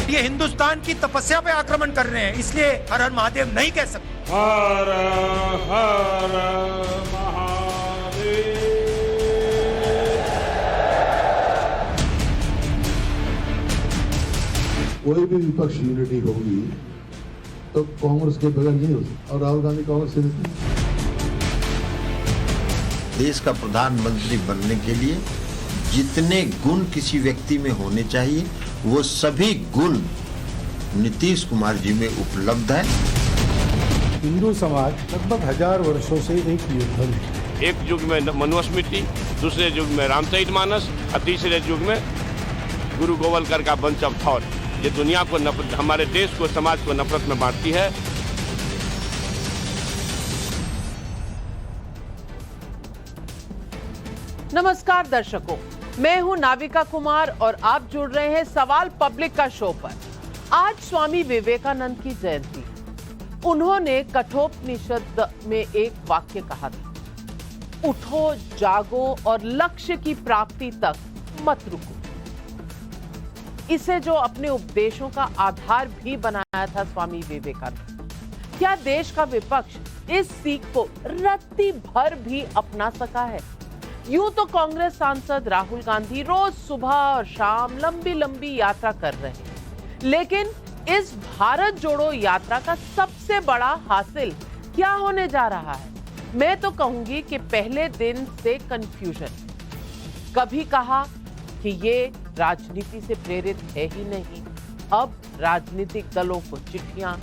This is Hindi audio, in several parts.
ये हिंदुस्तान की तपस्या पे आक्रमण कर रहे हैं, इसलिए हर हर महादेव नहीं कह सकते। हर हर महादेव। कोई भी विपक्ष यूनिटी होगी तो कांग्रेस के बगैर नहीं हो सकती, और राहुल गांधी कांग्रेस से नहीं। देश का प्रधानमंत्री बनने के लिए जितने गुण किसी व्यक्ति में होने चाहिए वो सभी गुण नीतीश कुमार जी में उपलब्ध है। हिंदू समाज लगभग 1000 वर्षों से एक युद्ध में, एक युग में मनुस्मृति, दूसरे युग में रामचरितमानस और तीसरे युग में गुरु गोवलकर का बंच ऑफ थॉट, ये दुनिया को हमारे देश को, समाज को नफरत में बांटती है। नमस्कार दर्शकों, मैं हूं नाविका कुमार और आप जुड़ रहे हैं सवाल पब्लिक का शो पर। आज स्वामी विवेकानंद की जयंती। उन्होंने कठोपनिषद में एक वाक्य कहा था, उठो, जागो और लक्ष्य की प्राप्ति तक मत रुको। इसे जो अपने उपदेशों का आधार भी बनाया था स्वामी विवेकानंद, क्या देश का विपक्ष इस सीख को रत्ती भर भी अपना सका है? यूं तो कांग्रेस सांसद राहुल गांधी रोज सुबह और शाम लंबी लंबी यात्रा कर रहे हैं, लेकिन इस भारत जोड़ो यात्रा का सबसे बड़ा हासिल क्या होने जा रहा है? मैं तो कहूंगी कि पहले दिन से कंफ्यूजन। कभी कहा कि ये राजनीति से प्रेरित है ही नहीं, अब राजनीतिक दलों को चिट्ठियां,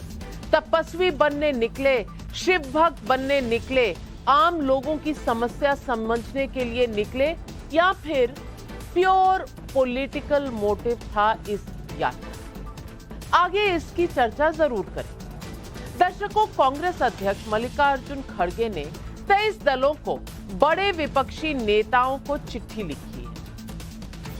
तपस्वी बनने निकले, शिव भक्त बनने निकले, आम लोगों की समस्या समझने के लिए निकले, या फिर प्योर पॉलिटिकल मोटिव था इस यात्रा? आगे इसकी चर्चा जरूर करें। दर्शकों, कांग्रेस अध्यक्ष मल्लिकार्जुन खड़गे ने 23 दलों को, बड़े विपक्षी नेताओं को चिट्ठी लिखी है।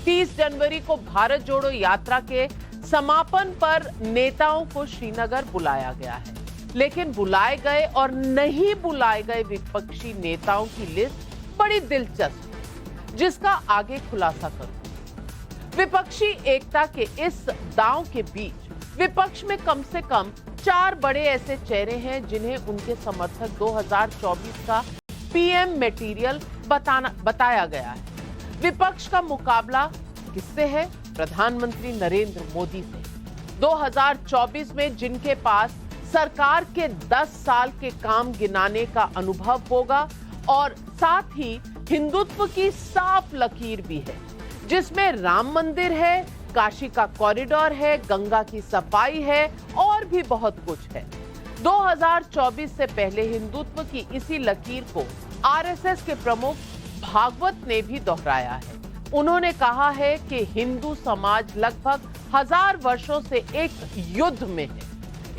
30 जनवरी को भारत जोड़ो यात्रा के समापन पर नेताओं को श्रीनगर बुलाया गया है, लेकिन बुलाए गए और नहीं बुलाए गए विपक्षी नेताओं की लिस्ट बड़ी दिलचस्प है, जिसका आगे खुलासा करूं। विपक्षी एकता के इस दांव के बीच विपक्ष में कम से कम 4 बड़े ऐसे चेहरे हैं जिन्हें उनके समर्थक 2024 का पीएम मटेरियल बताया गया है। विपक्ष का मुकाबला किससे है? प्रधानमंत्री नरेंद्र मोदी से। 2024 में जिनके पास सरकार के 10 साल के काम गिनाने का अनुभव होगा और साथ ही हिंदुत्व की साफ लकीर भी है, जिसमें राम मंदिर है, काशी का कॉरिडोर है, गंगा की सफाई है और भी बहुत कुछ है। 2024 से पहले हिंदुत्व की इसी लकीर को आरएसएस के प्रमुख भागवत ने भी दोहराया है। उन्होंने कहा है कि हिंदू समाज लगभग 1000 वर्षों से एक युद्ध में है।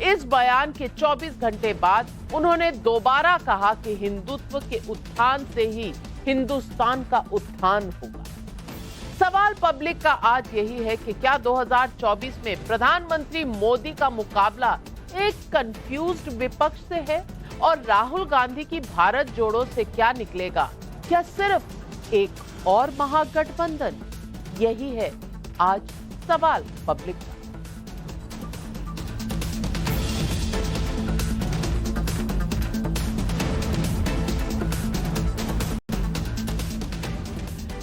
इस बयान के 24 घंटे बाद उन्होंने दोबारा कहा कि हिंदुत्व के उत्थान से ही हिंदुस्तान का उत्थान होगा। सवाल पब्लिक का आज यही है कि क्या 2024 में प्रधानमंत्री मोदी का मुकाबला एक कंफ्यूज्ड विपक्ष से है, और राहुल गांधी की भारत जोड़ो से क्या निकलेगा? क्या सिर्फ एक और महागठबंधन? यही है आज सवाल पब्लिक का।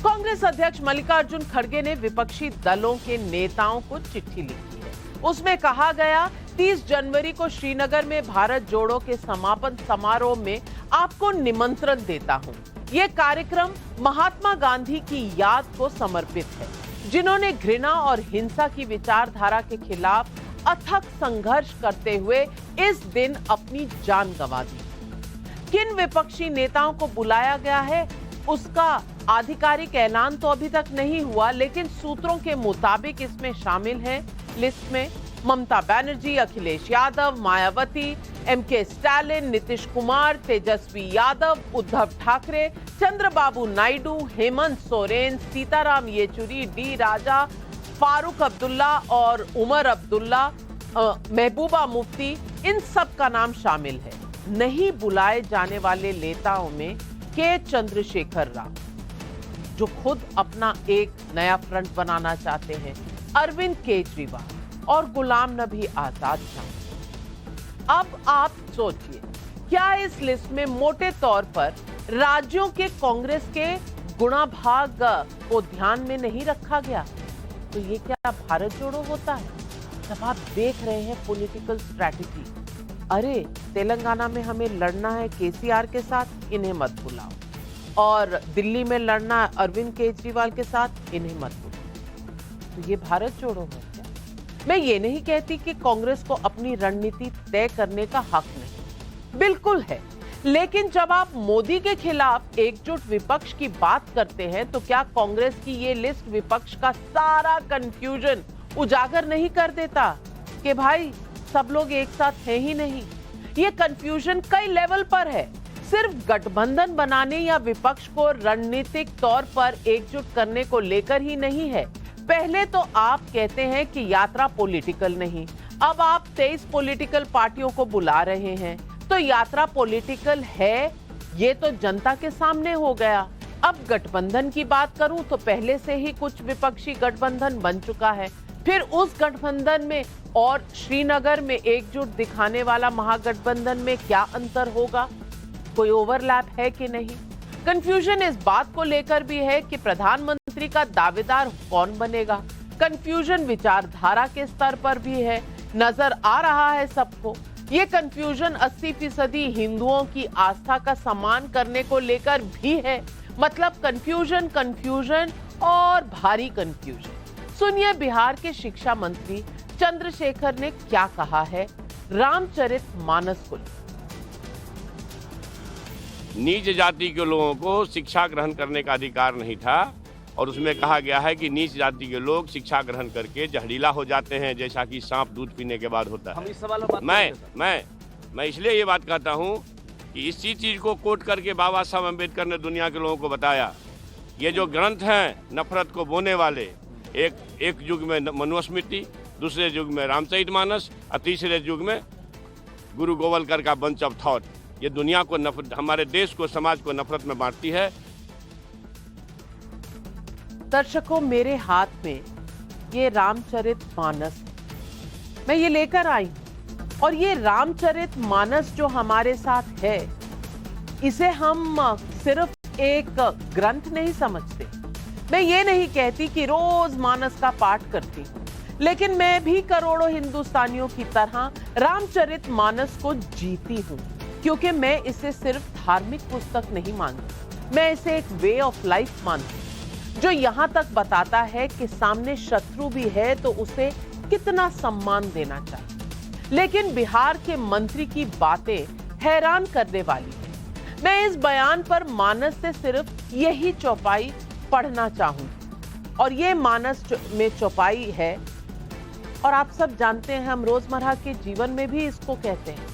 कांग्रेस अध्यक्ष मल्लिकार्जुन खड़गे ने विपक्षी दलों के नेताओं को चिट्ठी लिखी है। उसमें कहा गया, 30 जनवरी को श्रीनगर में भारत जोड़ो के समापन समारोह में आपको निमंत्रण देता हूं। यह कार्यक्रम महात्मा गांधी की याद को समर्पित है, जिन्होंने घृणा और हिंसा की विचारधारा के खिलाफ अथक संघर्ष करते हुए इस दिन अपनी जान गंवा दी। किन विपक्षी नेताओं को बुलाया गया है उसका आधिकारिक ऐलान तो अभी तक नहीं हुआ, लेकिन सूत्रों के मुताबिक इसमें शामिल हैं लिस्ट में Mamata Banerjee, Akhilesh Yadav, Mayawati, MK Stalin, Nitish Kumar, Tejashwi Yadav, Uddhav Thackeray, Chandrababu Naidu, Hemant Soren, Sitaram Yechury, D राजा, फारूक अब्दुल्ला और उमर अब्दुल्ला, महबूबा मुफ्ती, इन सब का नाम शामिल है। नहीं बुलाए जाने वाले नेताओं में के चंद्रशेखर राव, जो खुद अपना एक नया फ्रंट बनाना चाहते हैं, अरविंद केजरीवाल, और गुलाम नबी आजाद शामिल। अब आप सोचिए, क्या इस लिस्ट में मोटे तौर पर राज्यों के कांग्रेस के गुणा भाग को ध्यान में नहीं रखा गया? तो ये क्या भारत जोड़ो होता है? जब आप देख रहे हैं पॉलिटिकल स्ट्रैटेजी, अरे तेलंगाना में हमें लड़ना है केसीआर के साथ, इन्हें मत बुलाओ, और दिल्ली में लड़ना अरविंद केजरीवाल के साथ, इन्हें मत बुलाओ। तो ये भारत जोड़ो है क्या? मैं ये नहीं कहती कि कांग्रेस को अपनी रणनीति तय करने का हक नहीं, बिल्कुल है, लेकिन जब आप मोदी के खिलाफ एकजुट विपक्ष की बात करते हैं तो क्या कांग्रेस की ये लिस्ट विपक्ष का सारा कंफ्यूजन उजागर नहीं कर देता कि भाई सब लोग एक साथ हैं ही नहीं? ये कंफ्यूजन कई लेवल पर है, सिर्फ गठबंधन बनाने या विपक्ष को रणनीतिक तौर पर एकजुट करने को लेकर ही नहीं है। पहले तो आप कहते हैं कि यात्रा पॉलिटिकल नहीं, अब आप 23 पॉलिटिकल पार्टियों को बुला रहे हैं, तो यात्रा पॉलिटिकल है, ये तो जनता के सामने हो गया। अब गठबंधन की बात करूं तो पहले से ही कुछ विपक्षी गठबंधन बन चुका है, फिर उस गठबंधन में और श्रीनगर में एकजुट दिखाने वाला महागठबंधन में क्या अंतर होगा? कोई ओवरलैप है कि नहीं? कंफ्यूजन इस बात को लेकर भी है कि प्रधानमंत्री का दावेदार कौन बनेगा। कंफ्यूजन विचारधारा के स्तर पर भी है, नजर आ रहा है सबको। ये कंफ्यूजन 80% हिंदुओं की आस्था का सम्मान करने को लेकर भी है। मतलब कंफ्यूजन और भारी कंफ्यूजन। सुनिए बिहार के शिक्षा मंत्री चंद्रशेखर ने क्या कहा है रामचरितमानस को। नीच जाति के लोगों को शिक्षा ग्रहण करने का अधिकार नहीं था, और उसमें कहा गया है कि नीच जाति के लोग शिक्षा ग्रहण करके जहरीला हो जाते हैं, जैसा कि सांप दूध पीने के बाद होता है। हम इस सवाल मैं इसलिए ये बात कहता हूँ कि इसी चीज को कोट करके बाबा साहब अम्बेडकर ने दुनिया के लोगों को बताया, ये जो ग्रंथ हैं नफरत को बोने वाले, एक युग में मनुस्मृति, दूसरे युग में रामचरितमानस और तीसरे युग में गुरु गोवलकर का बंच ऑफ थॉट, ये दुनिया को हमारे देश को, समाज को नफरत में बांटती है। दर्शकों, मेरे हाथ में ये रामचरितमानस मैं ये लेकर आई हूं, और ये रामचरितमानस जो हमारे साथ है, इसे हम सिर्फ एक ग्रंथ नहीं समझते। मैं ये नहीं कहती कि रोज मानस का पाठ करती हूँ, लेकिन मैं भी करोड़ों हिंदुस्तानियों की तरह रामचरितमानस को जीती हूँ, क्योंकि मैं इसे सिर्फ धार्मिक पुस्तक नहीं मानती, मैं इसे एक वे ऑफ लाइफ मानती हूँ, जो यहाँ तक बताता है कि सामने शत्रु भी है तो उसे कितना सम्मान देना चाहिए। लेकिन बिहार के मंत्री की बातें हैरान करने वाली है। मैं इस बयान पर मानस से सिर्फ यही चौपाई पढ़ना चाहूंगी, और ये मानस में चौपाई है, और आप सब जानते हैं, हम रोजमर्रा के जीवन में भी इसको कहते हैं,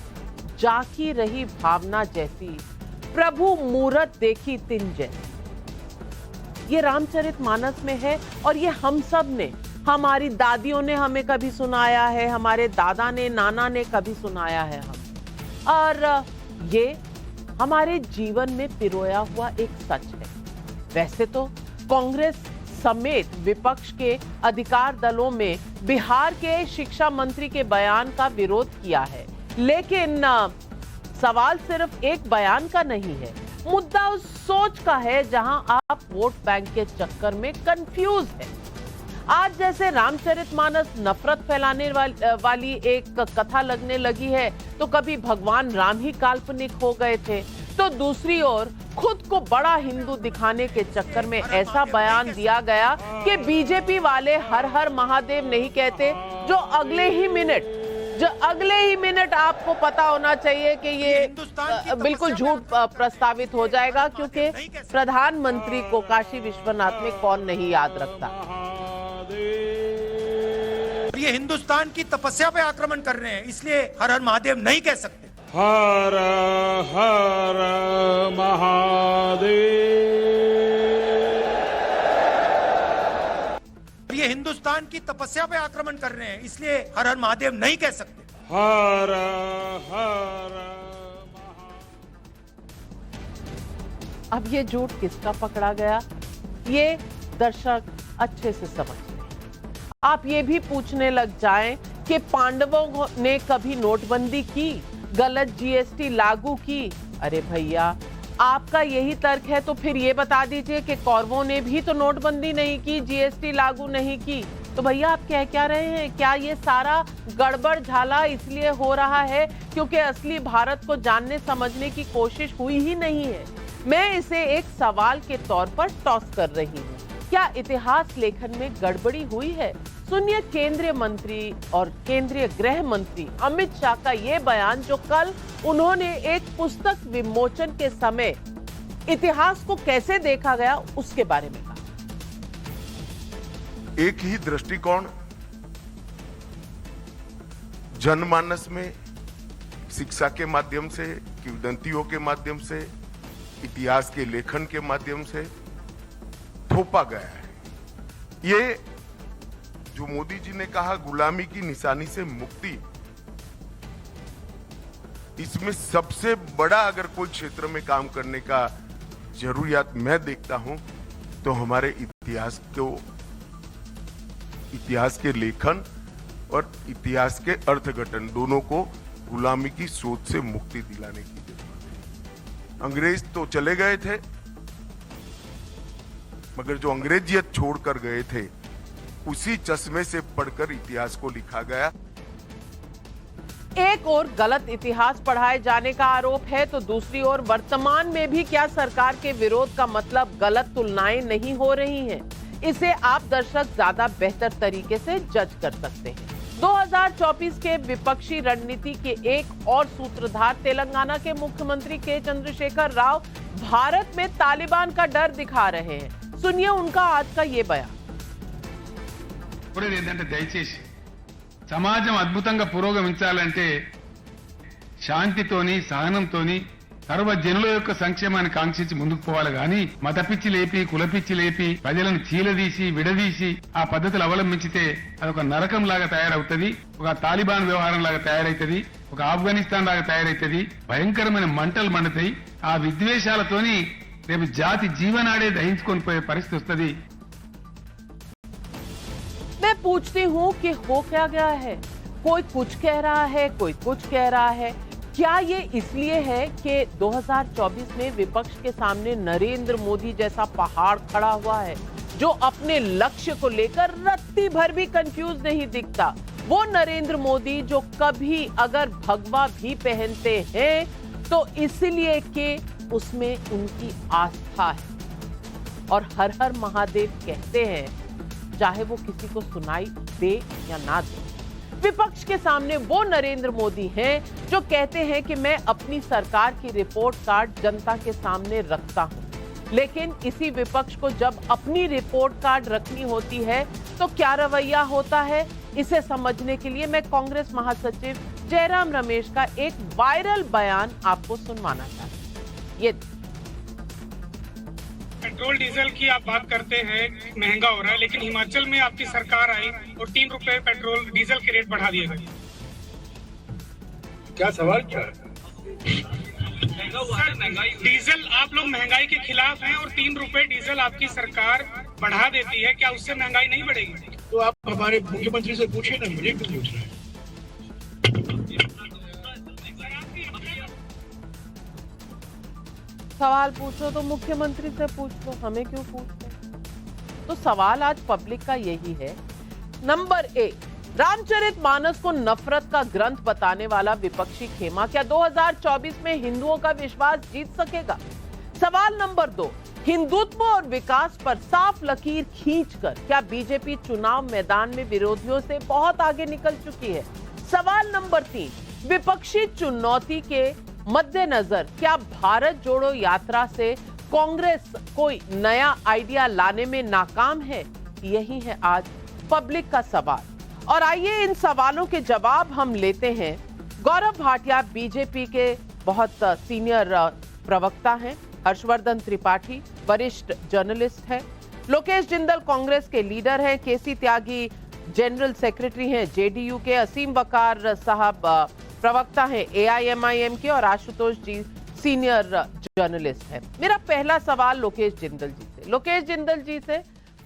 जाकी रही भावना जैसी, प्रभु मूरत देखी तिन जैसी। ये रामचरितमानस में है, और ये हम सब ने, हमारी दादियों ने हमें कभी सुनाया है, हमारे दादा ने, नाना ने कभी सुनाया है हम, और ये हमारे जीवन में पिरोया हुआ एक सच है। वैसे तो कांग्रेस समेत विपक्ष के अधिकार दलों में बिहार के शिक्षा मंत्री के बयान का विरोध किया है, लेकिन सवाल सिर्फ एक बयान का नहीं है, मुद्दा उस सोच का है जहां आप वोट बैंक के चक्कर में कंफ्यूज हैं। आज जैसे रामचरितमानस नफरत फैलाने वाली एक कथा लगने लगी है, तो कभी भगवान राम ही काल्पनिक हो गए थे, तो दूसरी ओर खुद को बड़ा हिंदू दिखाने के चक्कर में ऐसा बयान दिया गया कि बीजेपी वाले हर हर महादेव नहीं कहते, जो अगले ही मिनट आपको पता होना चाहिए कि ये बिल्कुल झूठ प्रस्तावित हो जाएगा, क्योंकि प्रधानमंत्री को काशी विश्वनाथ में कौन नहीं याद रखता। ये हिंदुस्तान की तपस्या पे आक्रमण कर रहे हैं, इसलिए हर हर महादेव नहीं कह सकते। हर हर महादेव। ये हिंदुस्तान की तपस्या पे आक्रमण कर रहे हैं, इसलिए हर हर महादेव नहीं कह सकते। हर हर। अब ये झूठ किसका पकड़ा गया, ये दर्शक अच्छे से समझ लें। आप ये भी पूछने लग जाएं कि पांडवों ने कभी नोटबंदी की, गलत जीएसटी लागू की। अरे भैया, आपका यही तर्क है तो फिर ये बता दीजिए कि कौरवों ने भी तो नोटबंदी नहीं की, जीएसटी लागू नहीं की। तो भैया आप कह क्या रहे हैं? क्या ये सारा गड़बड़ झाला इसलिए हो रहा है क्योंकि असली भारत को जानने समझने की कोशिश हुई ही नहीं है? मैं इसे एक सवाल के तौर पर टॉस कर रही हूँ। क्या इतिहास लेखन में गड़बड़ी हुई है? सुनिए केंद्रीय मंत्री और केंद्रीय गृह मंत्री अमित शाह का ये बयान, जो कल उन्होंने एक पुस्तक विमोचन के समय इतिहास को कैसे देखा गया उसके बारे में कहा। एक ही दृष्टिकोण जनमानस में शिक्षा के माध्यम से, किंवदंतियों के माध्यम से, इतिहास के लेखन के माध्यम से थोपा गया है। ये जो मोदी जी ने कहा गुलामी की निशानी से मुक्ति, इसमें सबसे बड़ा अगर कोई क्षेत्र में काम करने का जरूरियात मैं देखता हूं तो हमारे इतिहास के लेखन और इतिहास के अर्थघटन दोनों को गुलामी की सोच से मुक्ति दिलाने की जरूरत है। अंग्रेज तो चले गए थे, मगर जो अंग्रेजियत छोड़कर गए थे उसी चश्मे से पढ़कर इतिहास को लिखा गया। एक और गलत इतिहास पढ़ाए जाने का आरोप है तो दूसरी ओर वर्तमान में भी क्या सरकार के विरोध का मतलब गलत तुलनाएं नहीं हो रही हैं? इसे आप दर्शक ज्यादा बेहतर तरीके से जज कर सकते हैं। 2024 के विपक्षी रणनीति के एक और सूत्रधार तेलंगाना के मुख्यमंत्री के चंद्रशेखर राव भारत में तालिबान का डर दिखा रहे हैं। सुनिए उनका आज का ये बयान। ఏంటంటే దయచేసి సమాజం అద్భుతంగా పురోగమించాలంటే శాంతితోని సహనంతోని సర్వజనుల యొక్క సంక్షేమాన్ని కాంక్షించి ముందుకు పోవాలి గాని మతపిచ్చి లేపి కులపిచ్చి లేపి ప్రజలను చీలదీసి విడదీసి ఆ పద్ధతులు అవలంబించితే అదొక నరకం లాగా తయారవుతుంది, ఒక తాలిబాన్ వ్యవహారం లాగా తయారైతుంది, ఒక ఆఫ్ఘనిస్తాన్ లాగా తయారైతుంది, భయంకరమైన మంటలు మండుతాయి। ఆ విద్వేషాలతోని రేపు జాతి జీవనాడే దహించుకొని పోయే పరిస్థితి వస్తుంది। मैं पूछती हूँ कि हो क्या गया है? कोई कुछ कह रहा है, कोई कुछ कह रहा है। क्या ये इसलिए है कि 2024 में विपक्ष के सामने नरेंद्र मोदी जैसा पहाड़ खड़ा हुआ है जो अपने लक्ष्य को लेकर रत्ती भर भी कंफ्यूज नहीं दिखता? वो नरेंद्र मोदी जो कभी अगर भगवा भी पहनते हैं तो इसलिए कि उसमें उनकी आस्था है और हर हर महादेव कहते हैं, चाहे वो किसी को सुनाई दे या ना दे। विपक्ष के सामने वो नरेंद्र मोदी हैं जो कहते हैं कि मैं अपनी सरकार की रिपोर्ट कार्ड जनता के सामने रखता हूं, लेकिन इसी विपक्ष को जब अपनी रिपोर्ट कार्ड रखनी होती है तो क्या रवैया होता है? इसे समझने के लिए मैं कांग्रेस महासचिव जयराम रमेश का एक वायरल बयान आपको सुनवाना चाहती हूं। ये पेट्रोल डीजल की आप बात करते हैं, महंगा हो रहा है, लेकिन हिमाचल में आपकी सरकार आई और 3 रुपए पेट्रोल डीजल के रेट बढ़ा दिए गए। क्या सवाल क्या है? डीजल, आप लोग महंगाई के खिलाफ हैं और 3 रुपए डीजल आपकी सरकार बढ़ा देती है, क्या उससे महंगाई नहीं बढ़ेगी? तो आप हमारे मुख्यमंत्री से पूछिए ना, मुझे क्यों पूछ रहे हैं? सवाल पूछो तो मुख्यमंत्री से पूछ लो, हमें क्यों पूछते हैं? तो सवाल आज पब्लिक का यही है। नंबर 1, रामचरितमानस को नफरत का ग्रंथ बताने वाला विपक्षी खेमा क्या 2024 में हिंदुओं का विश्वास जीत सकेगा? सवाल नंबर 2, हिंदुत्व और विकास पर साफ लकीर खींचकर क्या बीजेपी चुनाव मैदान में विरोधियों से बहुत आगे निकल चुकी है? सवाल नंबर 3, विपक्षी चुनौती के मद्देनजर क्या भारत जोड़ो यात्रा से कांग्रेस कोई नया आइडिया लाने में नाकाम है? यही है आज पब्लिक का सवाल। और आइए इन सवालों के जवाब हम लेते हैं। गौरव भाटिया बीजेपी के बहुत सीनियर प्रवक्ता हैं, हर्षवर्धन त्रिपाठी वरिष्ठ जर्नलिस्ट हैं, लोकेश जिंदल कांग्रेस के लीडर हैं, केसी त्यागी जनरल सेक्रेटरी हैं जेडीयू के, असीम वकार साहब प्रवक्ता हैं एआईएमआईएम के और आशुतोष जी सीनियर जर्नलिस्ट हैं। मेरा पहला सवाल लोकेश जिंदल जी से। लोकेश जिंदल जी से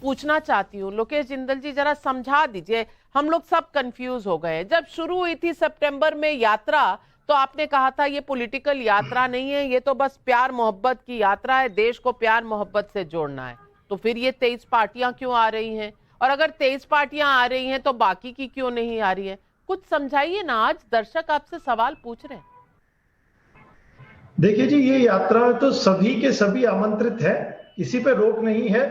पूछना चाहती हूँ, लोकेश जिंदल जी जरा समझा दीजिए, हम लोग सब कंफ्यूज हो गए। जब शुरू हुई थी सितंबर में यात्रा, तो आपने कहा था ये पॉलिटिकल यात्रा नहीं है, ये तो बस प्यार मोहब्बत की यात्रा है, देश को प्यार मोहब्बत से जोड़ना है। तो फिर ये 23 पार्टियां क्यों आ रही हैं? और अगर 23 पार्टियां आ रही हैं तो बाकी की क्यों नहीं आ रही है? कुछ समझाइए ना, आज दर्शक आपसे सवाल पूछ रहे हैं। देखिए जी, ये यात्रा तो सभी के सभी आमंत्रित है, किसी पे रोक नहीं है,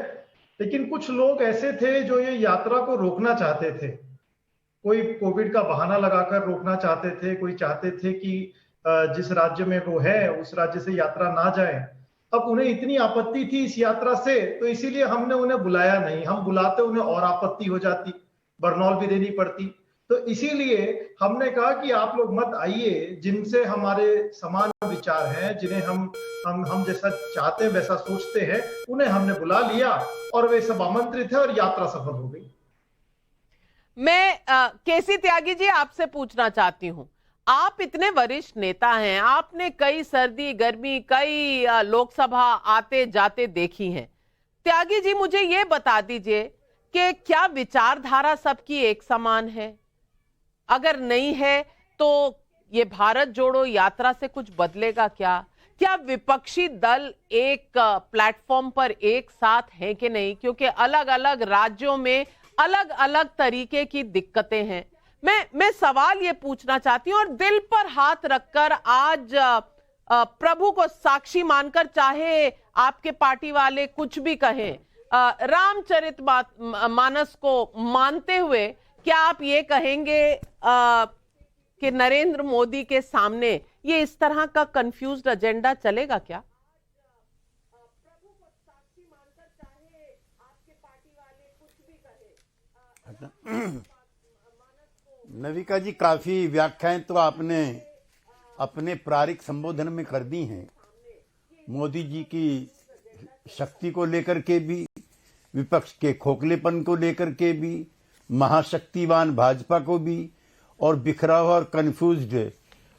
लेकिन कुछ लोग ऐसे थे जो ये यात्रा को रोकना चाहते थे। कोई कोविड का बहाना लगाकर रोकना चाहते थे, कोई चाहते थे कि जिस राज्य में वो है उस राज्य से यात्रा ना जाए। अब उन्हें इतनी आपत्ति थी इस यात्रा से, तो इसीलिए हमने उन्हें बुलाया नहीं। हम बुलाते उन्हें और आपत्ति हो जाती, बरनौल भी देनी पड़ती। तो इसीलिए हमने कहा कि आप लोग मत आइए, जिनसे हमारे समान विचार हैं, जिन्हें हम जैसा चाहते हैं वैसा सोचते हैं, उन्हें हमने बुला लिया और वे सब आमंत्रित है और यात्रा सफल हो गई। मैं केसी त्यागी जी आपसे पूछना चाहती हूं, आप इतने वरिष्ठ नेता हैं, आपने कई सर्दी गर्मी कई लोकसभा आते जाते देखी हैं। त्यागी जी मुझे ये बता दीजिए कि क्या विचारधारा सबकी एक समान है? अगर नहीं है तो ये भारत जोड़ो यात्रा से कुछ बदलेगा क्या? क्या विपक्षी दल एक प्लेटफॉर्म पर एक साथ हैं कि नहीं? क्योंकि अलग अलग राज्यों में अलग अलग तरीके की दिक्कतें हैं। मैं सवाल ये पूछना चाहती हूँ और दिल पर हाथ रखकर आज प्रभु को साक्षी मानकर, चाहे आपके पार्टी वाले कुछ भी कहें, रामचरितमानस को मानते हुए क्या आप ये कहेंगे कि नरेंद्र मोदी के सामने ये इस तरह का कंफ्यूज्ड एजेंडा चलेगा क्या? नविका जी, काफी व्याख्याएं तो आपने अपने प्रारिक संबोधन में कर दी हैं। मोदी जी की शक्ति को लेकर के भी, विपक्ष के खोखलेपन को लेकर के भी, महाशक्तिवान भाजपा को भी, और बिखरा हुआ और कंफ्यूज्ड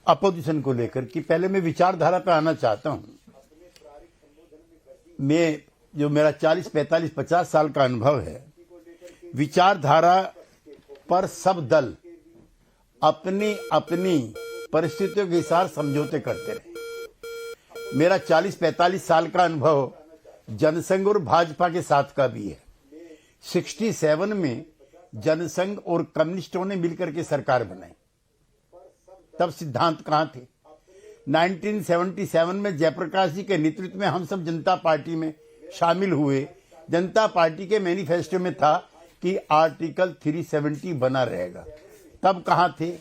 अपोजिशन को लेकर कि पहले मैं विचारधारा पे आना चाहता हूं। मैं जो मेरा 40, 45, 50 साल का अनुभव है, विचारधारा पर सब दल अपनी अपनी परिस्थितियों के हिसाब समझौते करते रहे। मेरा 40-45 साल का अनुभव जनसंघ और भाजपा के साथ का भी है। 67 में जनसंघ और कम्युनिस्टों ने मिलकर के सरकार बनाई, तब सिद्धांत कहां थे? 1977 में जयप्रकाश जी के नेतृत्व में हम सब जनता पार्टी में शामिल हुए। जनता पार्टी के मैनिफेस्टो में था कि आर्टिकल 370 बना रहेगा। तब कहां थे?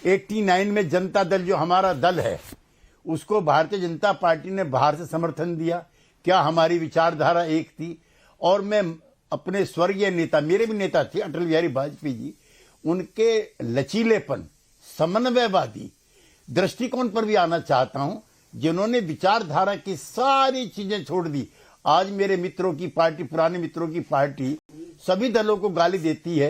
89 में जनता दल, जो हमारा दल है, उसको भारतीय जनता पार्टी ने बाहर से समर्थन दिया। क्या हमारी विचारधारा एक थी? और मैं अपने स्वर्गीय नेता, मेरे भी नेता थे अटल बिहारी वाजपेयी जी, उनके लचीलेपन, समन्वयवादी दृष्टिकोण पर भी आना चाहता हूं, जिन्होंने विचारधारा की सारी चीजें छोड़ दी। आज मेरे मित्रों की पार्टी, पुराने मित्रों की पार्टी सभी दलों को गाली देती है।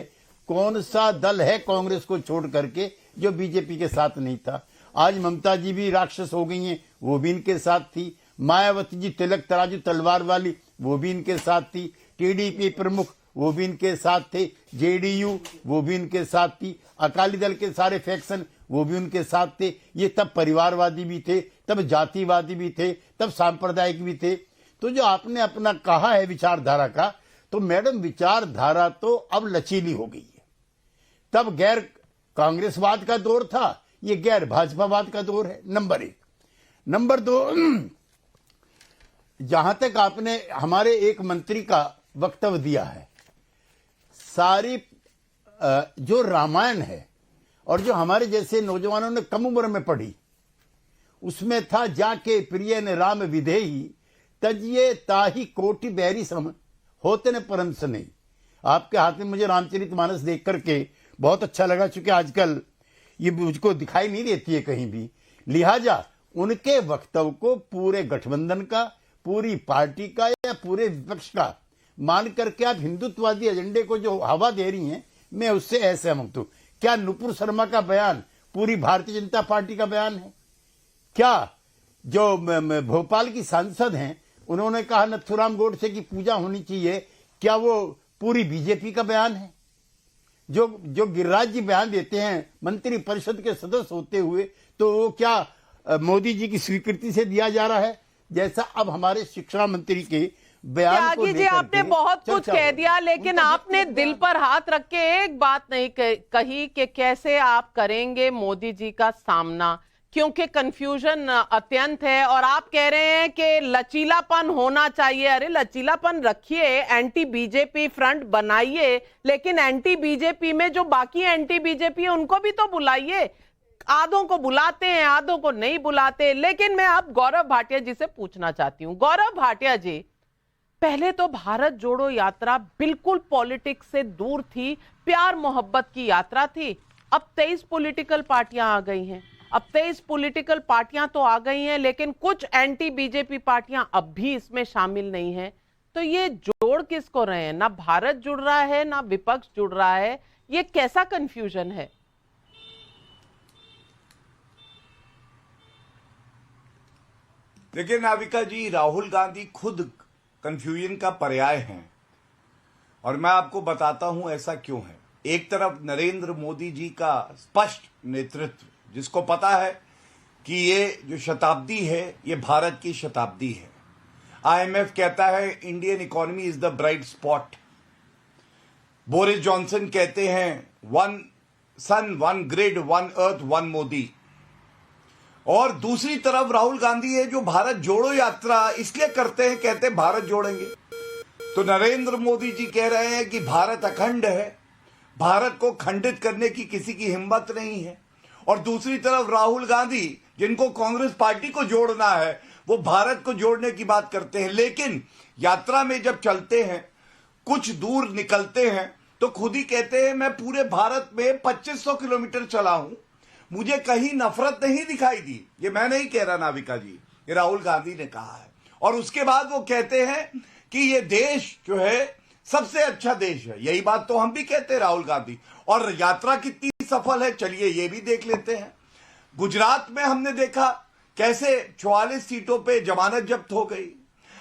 कौन सा दल है कांग्रेस को छोड़ करके जो बीजेपी के साथ नहीं था? आज ममता जी भी राक्षस हो गई हैं, वो भी इनके साथ थी। मायावती जी तिलक तराजू तलवार वाली, वो भी इनके साथ थी। टीडीपी प्रमुख, वो भी इनके साथ थे। जेडीयू, वो भी इनके साथ थी। अकाली दल के सारे फैक्शन, वो भी उनके साथ थे। ये तब परिवारवादी भी थे, तब जातिवादी भी थे, तब सांप्रदायिक भी थे। तो जो आपने अपना कहा है विचारधारा का, तो मैडम विचारधारा तो अब लचीली हो गई है। तब गैर कांग्रेसवाद का दौर था, ये गैर भाजपावाद का दौर है, नंबर 1। नंबर 2, जहां तक आपने हमारे एक मंत्री का वक्तव्य दिया है, सारी जो रामायण है और जो हमारे जैसे नौजवानों ने कम उम्र में पढ़ी, उसमें था जाके प्रिय ने राम विधेही तजिए ताही कोटि बैरी सम होते न परम नहीं। आपके हाथ में मुझे रामचरितमानस देख करके बहुत अच्छा लगा, चूंकि आजकल ये मुझको दिखाई नहीं देती है कहीं भी। लिहाजा उनके वक्तव्य को पूरे गठबंधन का, पूरी पार्टी का या पूरे विपक्ष का मान करके आप हिंदुत्ववादी एजेंडे को जो हवा दे रही हैं, मैं उससे असहमत हूं। क्या नुपुर शर्मा का बयान पूरी भारतीय जनता पार्टी का बयान है? क्या जो भोपाल की सांसद हैं, उन्होंने कहा नथुराम गोडसे की पूजा होनी चाहिए, क्या वो पूरी बीजेपी का बयान है। जो गिरिराज जी बयान देते हैं मंत्री परिषद के सदस्य होते हुए, तो वो क्या मोदी जी की स्वीकृति से दिया जा रहा है? जैसा अब हमारे शिक्षा मंत्री के बयान को त्यागी जी, आपने बहुत कुछ कह दिया, लेकिन आपने दिल पर हाथ रख के एक बात नहीं कही कि कैसे आप करेंगे मोदी जी का सामना, क्योंकि कंफ्यूजन अत्यंत है। और आप कह रहे हैं कि लचीलापन होना चाहिए। अरे लचीलापन रखिए, एंटी बीजेपी फ्रंट बनाइए, लेकिन एंटी बीजेपी में जो बाकी एंटी बीजेपी है उनको भी तो बुलाइए। आधों को बुलाते हैं, आधों को नहीं बुलाते। लेकिन मैं अब गौरव भाटिया जी से पूछना चाहती हूं। गौरव भाटिया जी, पहले तो भारत जोड़ो यात्रा बिल्कुल पॉलिटिक्स से दूर थी, प्यार मोहब्बत की यात्रा थी। अब 23 पॉलिटिकल पार्टियां आ गई हैं। अब 23 पॉलिटिकल पार्टियां तो आ गई हैं, लेकिन कुछ एंटी बीजेपी पार्टियां अब भी इसमें शामिल नहीं हैं। तो ये जोड़ किसको रहे हैं? ना भारत जुड़ रहा है, ना विपक्ष जुड़ रहा है। ये कैसा कंफ्यूजन है? देखिए नाविका जी, राहुल गांधी खुद कंफ्यूजन का पर्याय हैं, और मैं आपको बताता हूं ऐसा क्यों है। एक तरफ नरेंद्र मोदी जी का स्पष्ट नेतृत्व, जिसको पता है कि ये जो शताब्दी है ये भारत की शताब्दी है। आईएमएफ कहता है Indian economy is the bright spot. Boris Johnson कहते हैं one sun, one grid, one earth, one Modi. और दूसरी तरफ राहुल गांधी है जो भारत जोड़ो यात्रा इसलिए करते हैं, कहते हैं भारत जोड़ेंगे। तो नरेंद्र मोदी जी कह रहे हैं कि भारत अखंड है, भारत को खंडित करने की किसी की हिम्मत नहीं है। और दूसरी तरफ राहुल गांधी, जिनको कांग्रेस पार्टी को जोड़ना है, वो भारत को जोड़ने की बात करते हैं। लेकिन यात्रा में जब चलते हैं, कुछ दूर निकलते हैं, तो खुद ही कहते हैं मैं पूरे भारत में 2500 किलोमीटर चला हूं, मुझे कहीं नफरत नहीं दिखाई दी। ये मैं नहीं कह रहा नाविका जी, ये राहुल गांधी ने कहा है। और उसके बाद वो कहते हैं कि ये देश जो है सबसे अच्छा देश है। यही बात तो हम भी कहते हैं राहुल गांधी। और यात्रा कितनी सफल है, चलिए ये भी देख लेते हैं। गुजरात में हमने देखा कैसे 44 सीटों पे जमानत जब्त हो गई।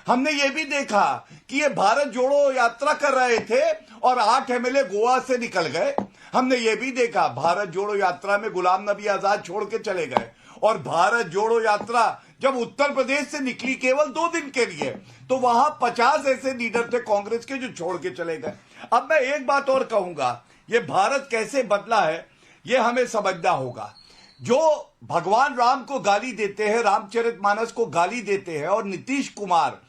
हमने ये भी देखा कि ये भारत जोड़ो यात्रा कर रहे थे और 8 एमएलए गोवा से निकल गए। हमने ये भी देखा भारत जोड़ो यात्रा में गुलाम नबी आजाद छोड़ के चले गए। और भारत जोड़ो यात्रा जब उत्तर प्रदेश से निकली केवल 2 दिन के लिए, तो वहां 50 ऐसे लीडर थे कांग्रेस के जो छोड़ के चले गए। अब मैं एक बात और कहूंगा, ये भारत कैसे बदला है ये हमें समझना होगा। जो भगवान राम को गाली देते हैं, रामचरितमानस को गाली देते हैं, और नीतीश कुमार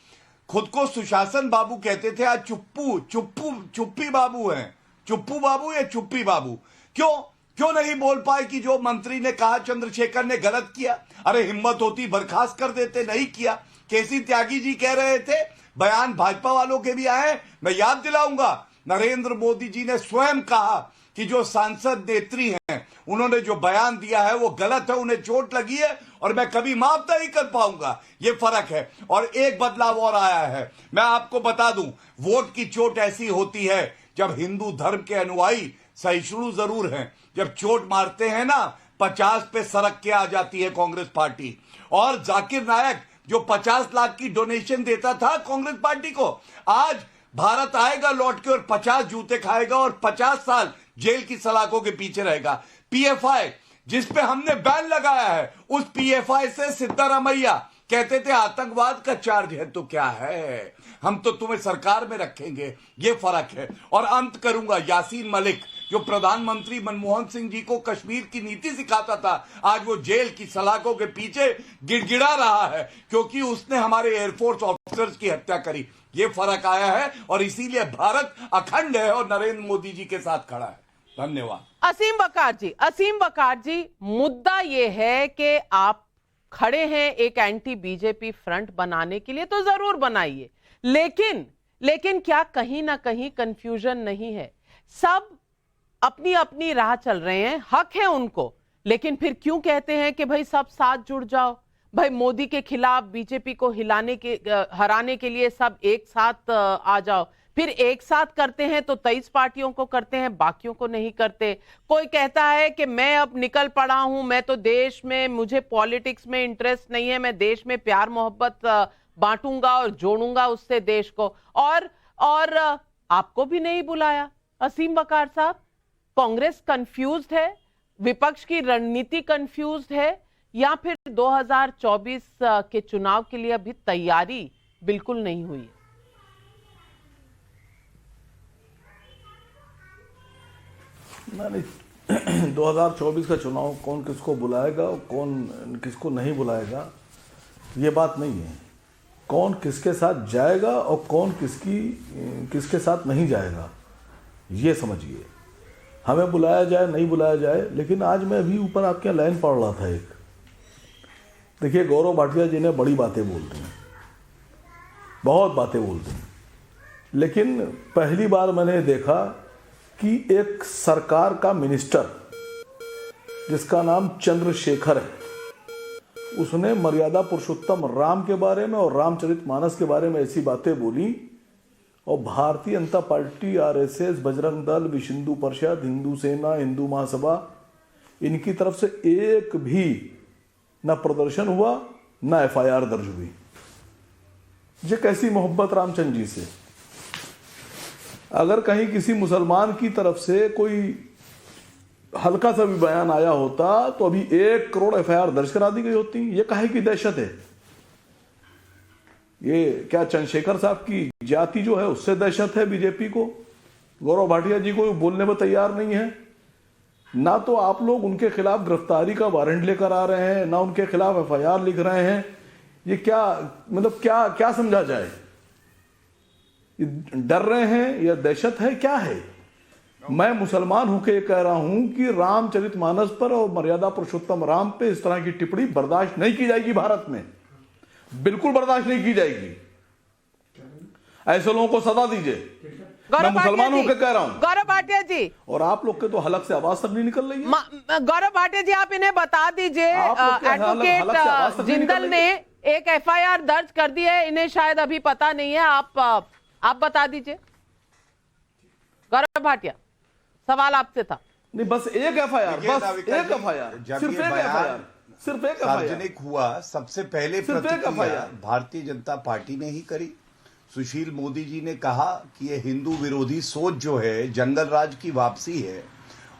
खुद को सुशासन बाबू कहते थे, आज चुप्पी बाबू हैं। चुप्पू बाबू या चुप्पी बाबू? क्यों नहीं बोल पाए कि जो मंत्री ने कहा चंद्रशेखर ने गलत किया? अरे हिम्मत होती बर्खास्त कर देते, नहीं किया। केसी त्यागी जी कह रहे थे, बयान भाजपा वालों के भी आए, मैं याद दिलाऊंगा, नरेंद्र मोदी जी ने स्वयं कहा कि जो सांसद नेत्री हैं उन्होंने जो बयान दिया है वो गलत है, उन्हें चोट लगी है और मैं कभी माफ नहीं कर पाऊंगा। ये फर्क है। और एक बदलाव और आया है, मैं आपको बता दूं, वोट की चोट ऐसी होती है जब हिंदू धर्म के अनुयायी सहिष्णु जरूर हैं, जब चोट मारते हैं ना 50 पे सरक के आ जाती है कांग्रेस पार्टी। और जाकिर नायक जो 50 लाख की डोनेशन देता था कांग्रेस पार्टी को, आज भारत आएगा लौट के और 50 जूते खाएगा और 50 साल जेल की सलाखों के पीछे रहेगा। पीएफआई जिस पे हमने बैन लगाया है, उस पीएफआई से सिद्धारमैया कहते थे आतंकवाद का चार्ज है तो क्या है, हम तो तुम्हें सरकार में रखेंगे। ये फर्क है। और अंत करूंगा, यासीन मलिक जो प्रधानमंत्री मनमोहन सिंह जी को कश्मीर की नीति सिखाता था, आज वो जेल की सलाखों के पीछे गिड़गिड़ा रहा है क्योंकि उसने हमारे एयरफोर्स ऑफिसर्स की हत्या करी। ये फर्क आया है और इसीलिए भारत अखंड है और नरेंद्र मोदी जी के साथ खड़ा है। धन्यवाद। असीम वकार जी, मुद्दा ये है कि आप खड़े हैं एक एंटी बीजेपी फ्रंट बनाने के लिए, तो जरूर बनाइए, लेकिन क्या कहीं ना कहीं कंफ्यूजन नहीं है? सब अपनी अपनी राह चल रहे हैं, हक है उनको, लेकिन फिर क्यों कहते हैं कि भाई सब साथ जुड़ जाओ, भाई मोदी के खिलाफ बीजेपी को हराने के लिए सब एक साथ आ जाओ। फिर एक साथ करते हैं तो 23 पार्टियों को करते हैं, बाकियों को नहीं करते। कोई कहता है कि मैं अब निकल पड़ा हूं, मैं तो देश में, मुझे पॉलिटिक्स में इंटरेस्ट नहीं है, मैं देश में प्यार मोहब्बत बांटूंगा और जोड़ूंगा उससे देश को। और आपको भी नहीं बुलाया असीम वकार साहब? कांग्रेस कंफ्यूज्ड है, विपक्ष की रणनीति कंफ्यूज्ड है, या फिर 2024 के चुनाव के लिए अभी तैयारी बिल्कुल नहीं हुई है? नहीं 2024 का चुनाव कौन किसको बुलाएगा और कौन किसको नहीं बुलाएगा ये बात नहीं है। कौन किसके साथ जाएगा और कौन किसके साथ नहीं जाएगा ये समझिए। हमें बुलाया जाए नहीं बुलाया जाए, लेकिन आज मैं अभी ऊपर आपके लाइन पढ़ रहा था एक, देखिए गौरव भाटिया जी ने बड़ी बातें बोलते हैं, बहुत बातें बोलते हैं, लेकिन पहली बार मैंने देखा कि एक सरकार का मिनिस्टर जिसका नाम चंद्रशेखर है, उसने मर्यादा पुरुषोत्तम राम के बारे में और रामचरितमानस के बारे में ऐसी बातें बोली, और भारतीय जनता पार्टी, आरएसएस, बजरंग दल, विश्व हिंदू परिषद, हिंदू सेना, हिंदू महासभा, इनकी तरफ से एक भी न प्रदर्शन हुआ न एफआईआर दर्ज हुई। ये कैसी मोहब्बत रामचंद्र जी से। अगर कहीं किसी मुसलमान की तरफ से कोई हल्का सा भी बयान आया होता तो अभी 1 करोड़ एफआईआर दर्ज करा दी गई होती। ये काहे की दहशत है? ये क्या चंद्रशेखर साहब की जाति जो है उससे दहशत है बीजेपी को? गौरव भाटिया जी को बोलने में तैयार नहीं है। ना तो आप लोग उनके खिलाफ गिरफ्तारी का वारंट लेकर आ रहे हैं, ना उनके खिलाफ एफआईआर लिख रहे हैं। ये क्या मतलब क्या समझा जाए? डर रहे हैं या दहशत है, क्या है? मैं मुसलमान होकर कह रहा हूं कि रामचरितमानस पर और मर्यादा पुरुषोत्तम राम पे इस तरह की टिप्पणी बर्दाश्त नहीं की जाएगी। भारत में बिल्कुल बर्दाश्त नहीं की जाएगी। ऐसे लोगों को सजा दीजिए। मैं मुसलमान होकर कह रहा हूं। गौरव भाटिया जी, और आप लोग के तो हलक से आवाज तक नहीं निकल रही है। गौरव भाटिया जी, आप इन्हें बता दीजिए, एडवोकेट जिंदल ने एक एफआईआर दर्ज कर दी है, इन्हें शायद अभी पता नहीं है, आप बता दीजिए। गौरव भाटिया, सवाल आपसे था। नहीं, बस एक एफआईआर, बस एक एफआईआर, सिर्फ एक एफआईआर, सिर्फ एक सार्वजनिक हुआ। सबसे पहले प्रतिक्रिया भारतीय जनता पार्टी ने ही करी। सुशील मोदी जी ने कहा कि ये हिंदू विरोधी सोच जो है जंगल राज की वापसी है